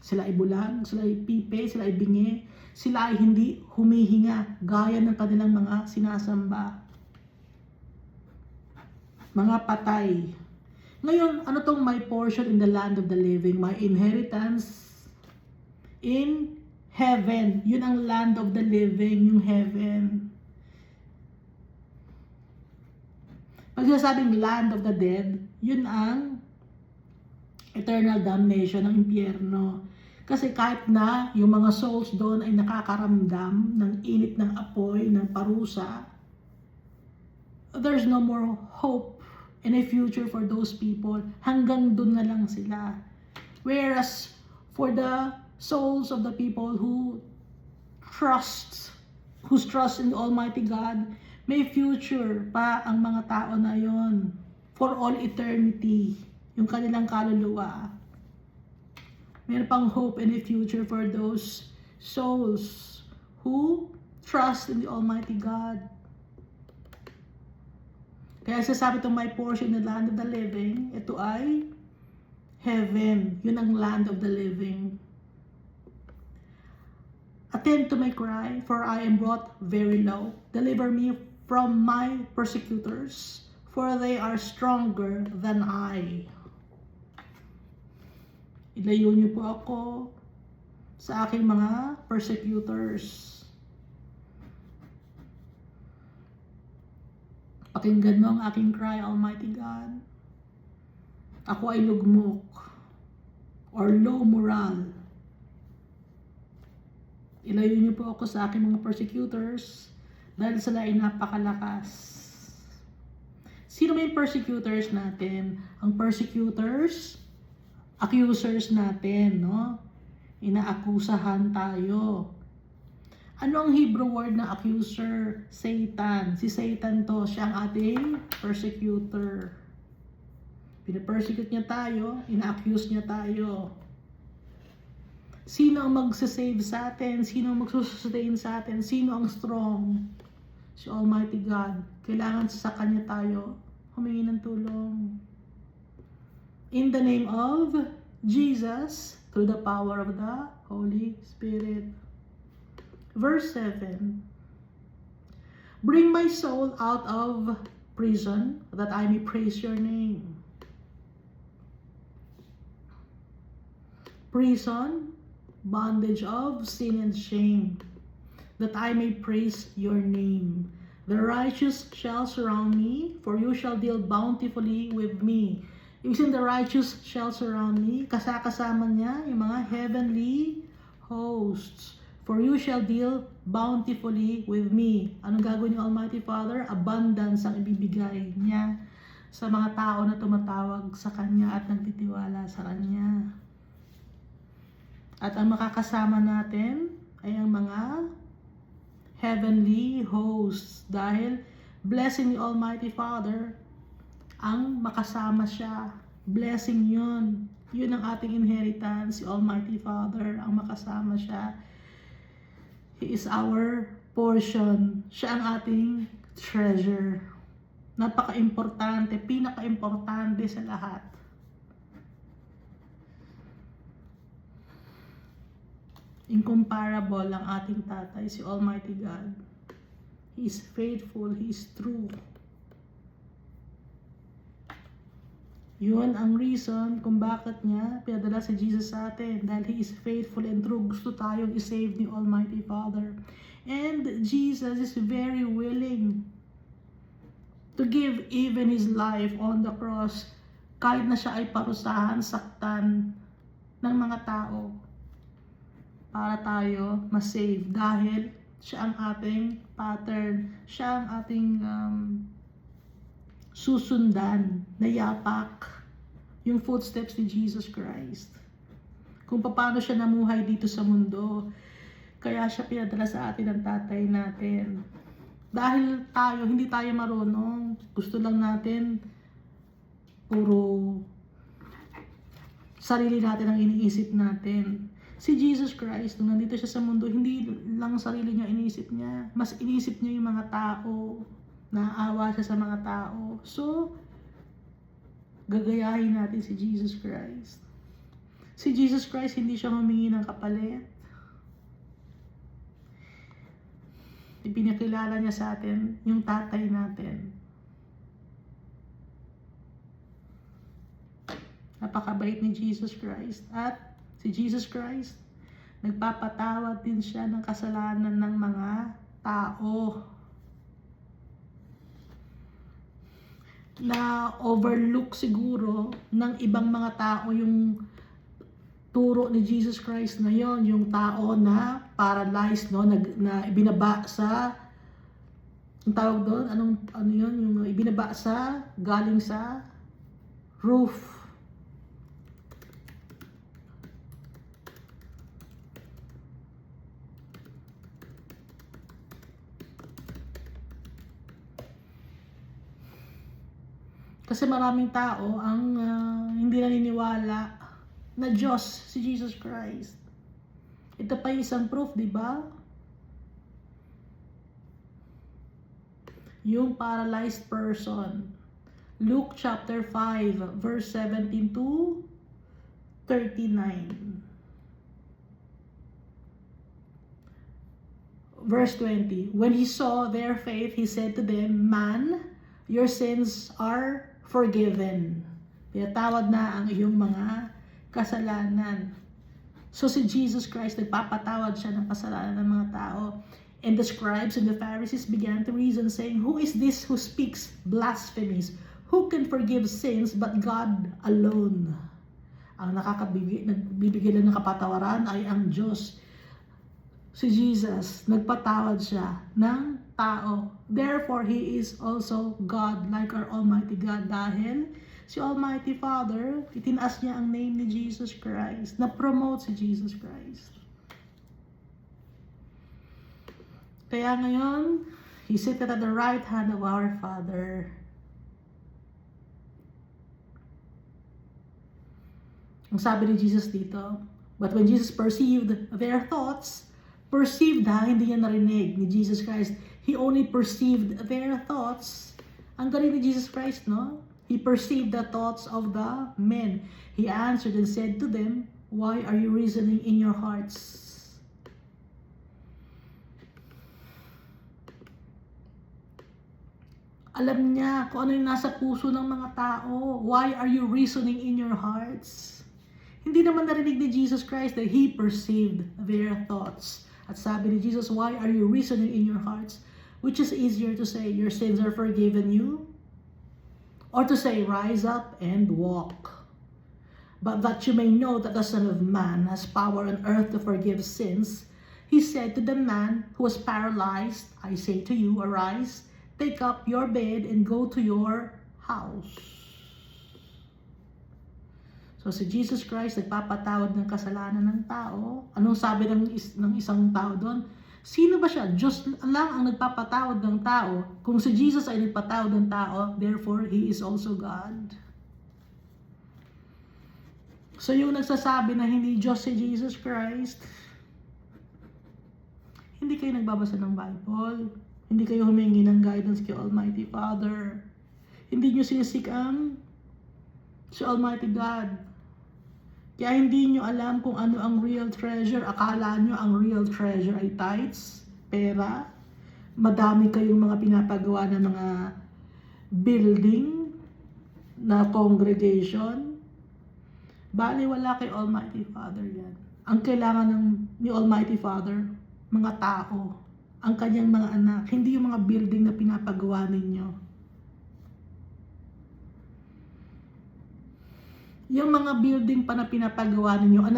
sila ay bulag, sila ay pipe, sila ay bingi, sila ay hindi humihinga gaya ng kanilang mga sinasamba. Mga patay. Ngayon, ano tong my portion in the land of the living? My inheritance in heaven. Yun ang land of the living, yung heaven. Pag sinasabing land of the dead, yun ang eternal damnation ng impyerno. Kasi kahit na yung mga souls doon ay nakakaramdam ng init ng apoy, ng parusa, there's no more hope and a future for those people. Hanggang doon na lang sila. Whereas for the souls of the people whose trust in the Almighty God, may future pa ang mga tao na yon for all eternity, yung kanilang kaluluwa. Meron pang hope and a future for those souls who trust in the Almighty God. Kaya sasabi itong my portion in the land of the living, ito ay heaven. Yun ang land of the living. Attend to my cry, for I am brought very low. Deliver me from my persecutors, for they are stronger than I. Ilayo niyo po ako sa aking mga persecutors. Pakinggan mo ang aking cry, Almighty God. Ako ay lugmok or low moral. Ilayo niyo po ako sa aking mga persecutors dahil sila ay napakalakas. Sino may persecutors natin? Ang persecutors, accusers natin, no? Inaakusahan tayo. Ano ang Hebrew word na accuser? Satan. Si Satan to, siya ang ating persecutor. Pina-persecute niya tayo, ina-accuse niya tayo. Sino ang mag-save sa atin? Sino ang mag-sustain sa atin? Sino ang strong? Si Almighty God. Kailangan sa Kanya tayo humingi ng tulong. In the name of Jesus, through the power of the Holy Spirit. Verse 7. Bring my soul out of prison, that I may praise your name. Prison, bondage of sin and shame, that I may praise your name. The righteous shall surround me, for you shall deal bountifully with me. Ibig sabihin, the righteous shall surround me. Kasama niya yung mga heavenly hosts. For you shall deal bountifully with me. Anong gagawin ng Almighty Father? Abundance ang ibibigay niya sa mga tao na tumatawag sa Kanya at nagtitiwala sa Kanya. At ang makakasama natin ay ang mga heavenly hosts. Dahil blessing ni Almighty Father ang makasama siya. Blessing yun. Yun ang ating inheritance. Si Almighty Father ang makasama siya. He is our portion. Siya ang ating treasure. Napaka-importante, pinaka-importante sa lahat. Incomparable ang ating tatay, si Almighty God. He is faithful, He is true. Yun ang reason kung bakit niya pinadala si Jesus sa atin. Dahil He is faithful and true. Gusto tayong isave ni Almighty Father. And Jesus is very willing to give even His life on the cross. Kahit na siya ay parusahan, saktan ng mga tao. Para tayo masave. Dahil siya ang ating pattern. Siya ang ating susundan, na yapak, yung footsteps ni Jesus Christ. Kung paano siya namuhay dito sa mundo, kaya siya pinadala sa atin ng tatay natin. Dahil tayo, hindi tayo marunong, gusto lang natin, puro sarili natin ang iniisip natin. Si Jesus Christ, nung nandito siya sa mundo, hindi lang sarili niya iniisip niya, mas iniisip niya yung mga tao, naawa siya sa mga tao. So, gagayahin natin si Jesus Christ. Si Jesus Christ, hindi siya humingi ng kapalit. Ipinakilala niya sa atin yung tatay natin. Napakabait ni Jesus Christ. At si Jesus Christ, nagpapatawad din siya ng kasalanan ng mga tao. Na overlook siguro ng ibang mga tao yung turo ni Jesus Christ na yon, yung tao na paralyzed, no, na ibinaba sa, ang tawag doon, ano yun, yung ibinaba sa, galing sa roof. Kasi maraming tao ang hindi naniniwala na Diyos si Jesus Christ. Ito pa isang proof, di ba? Yung paralyzed person. Luke chapter 5, verse 17 to 39. Verse 20. When he saw their faith, he said to them, "Man, your sins are forgiven." Pinatawad na ang iyong mga kasalanan. So si Jesus Christ, nagpapatawad siya ng kasalanan ng mga tao. And the scribes and the Pharisees began to reason, saying, "Who is this who speaks blasphemies? Who can forgive sins but God alone?" Ang nagbibigay lang ng kapatawaran ay ang Diyos. Si Jesus, nagpatawad siya ng tao. Therefore, He is also God, like our Almighty God. Dahil si Almighty Father, itinaas niya ang name ni Jesus Christ, na-promote si Jesus Christ. Kaya ngayon, He seated at the right hand of our Father. Ang sabi ni Jesus dito, but when Jesus perceived their thoughts, perceived hindi niya narinig ni Jesus Christ. He only perceived their thoughts. Ang galing ni Jesus Christ, no? He perceived the thoughts of the men. He answered and said to them, "Why are you reasoning in your hearts?" Alam niya kung ano yung nasa puso ng mga tao. Why are you reasoning in your hearts? Hindi naman narinig ni Jesus Christ that He perceived their thoughts. At sabi ni Jesus, "Why are you reasoning in your hearts? Which is easier to say, your sins are forgiven you? Or to say, rise up and walk? But that you may know that the Son of Man has power on earth to forgive sins, he said to the man who was paralyzed, I say to you, arise, take up your bed and go to your house. So si Jesus Christ nagpapatawad ng kasalanan ng tao. Anong sabi ng isang tao doon? Sino ba siya? Diyos lang ang nagpapatawad ng tao. Kung si Jesus ay nagpatawad ng tao, therefore He is also God. So yung nagsasabi na hindi Diyos si Jesus Christ, hindi kayo nagbabasa ng Bible. Hindi kayo humingi ng guidance kay Almighty Father. Hindi nyo sinisik ang si Almighty God. Kaya hindi nyo alam kung ano ang real treasure. Akala nyo ang real treasure ay tithes, pera. Madami kayong mga pinapagawa ng mga building na congregation. Bali, wala kay Almighty Father yan. Ang kailangan ni Almighty Father, mga tao. Ang kanyang mga anak. Hindi yung mga building na pinapagawa ninyo. Yung mga building pa na pinapagawa ninyo ang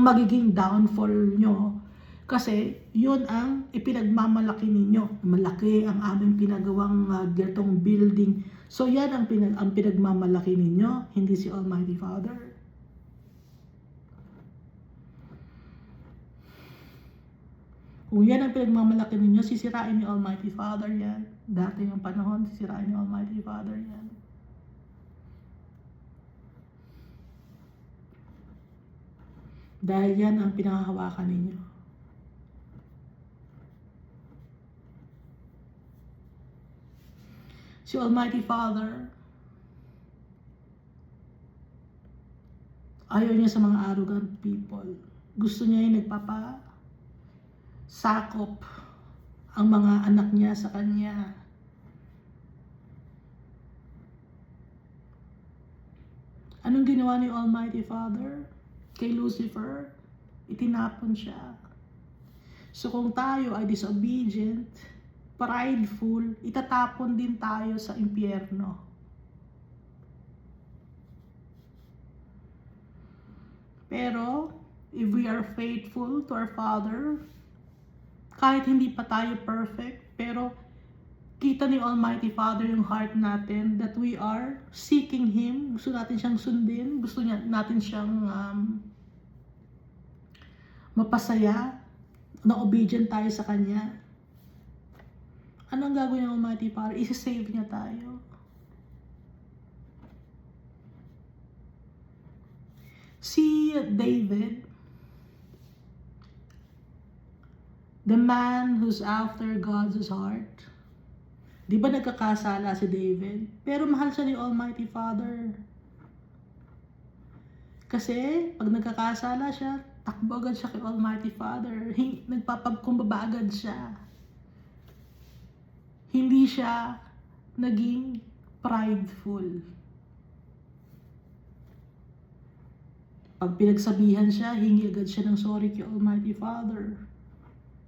magiging downfall nyo. Kasi yun ang ipinagmamalaki ninyo. Malaki ang aming pinagawang ganitong building. So yan ang pinagmamalaki ninyo, hindi si Almighty Father. Kung yan ang pinagmamalaki ninyo, sisirain ni Almighty Father yan. Dati yung panahon, sisirain ni Almighty Father yan. Dahil yan ang pinanghahawakan ninyo. Si Almighty Father, ayaw niya sa mga arrogant people. Gusto niya yung nagpapasakop ang mga anak niya sa kanya. Anong ginawa ni Almighty Father? Kay Lucifer, itinapon siya. So kung tayo ay disobedient, prideful, itatapon din tayo sa impyerno. Pero, if we are faithful to our Father, kahit hindi pa tayo perfect, pero kita ni Almighty Father yung heart natin that we are seeking Him. Gusto natin siyang sundin. Gusto natin siyang mapasaya. Na obedient tayo sa Kanya. Ano ang gagawin ng Almighty Father? Isa-save niya tayo. Si David, the man who's after God's heart, di ba nagkakasala si David? Pero mahal siya ni Almighty Father. Kasi pag nagkakasala siya, takbo agad siya kay Almighty Father. Nagpapagkumbaba agad siya. Hindi siya naging prideful. Pag pinagsabihan siya, hingi agad siya ng sorry kay Almighty Father.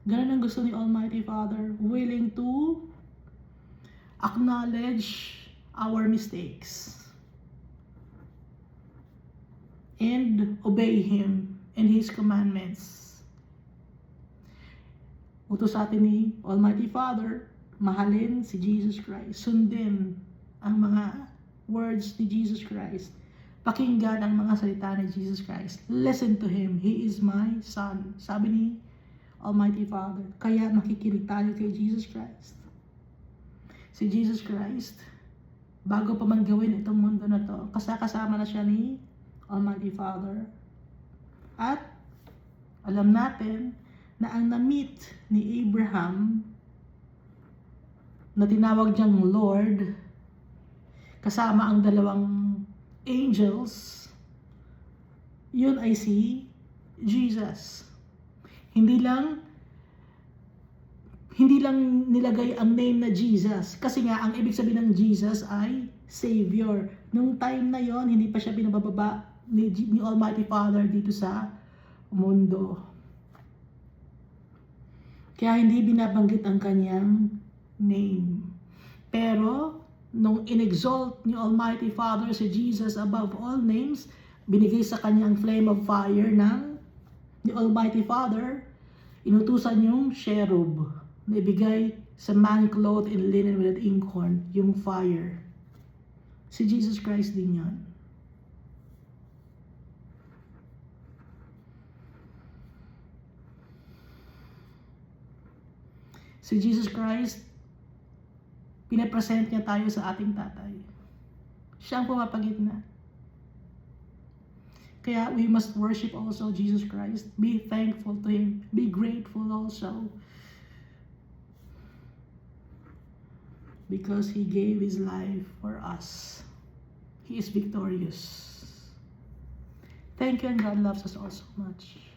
Ganun ang gusto ni Almighty Father. Willing to acknowledge our mistakes and obey Him and His commandments. Utos sa atin ni Almighty Father, mahalin si Jesus Christ. Sundin ang mga words ni Jesus Christ. Pakinggan ang mga salita ni Jesus Christ. Listen to Him. He is my Son. Sabi ni Almighty Father. Kaya makikinig tayo kay Jesus Christ. Si Jesus Christ, bago pa man gawin itong mundo na to, kasama na siya ni Almighty Father. At alam natin na ang na-meet ni Abraham, na tinawag niyang Lord, kasama ang dalawang angels, yun ay si Jesus. Hindi lang nilagay ang name na Jesus. Kasi nga, ang ibig sabihin ng Jesus ay Savior. Nung time na yon, hindi pa siya binababa ni Almighty Father dito sa mundo. Kaya hindi binabanggit ang kanyang name. Pero, nung in-exalt ni Almighty Father si Jesus above all names, binigay sa kanyang flame of fire ng ni Almighty Father, inutusan yung cherub na ibigay sa man clothed in linen with an inkhorn, yung fire. Si Jesus Christ din yan. Si Jesus Christ, pinapresent niya tayo sa ating tatay. Siya ang pumapagitna. Kaya we must worship also Jesus Christ. Be thankful to Him. Be grateful also. Because He gave His life for us. He is victorious. Thank you, and God loves us all so much.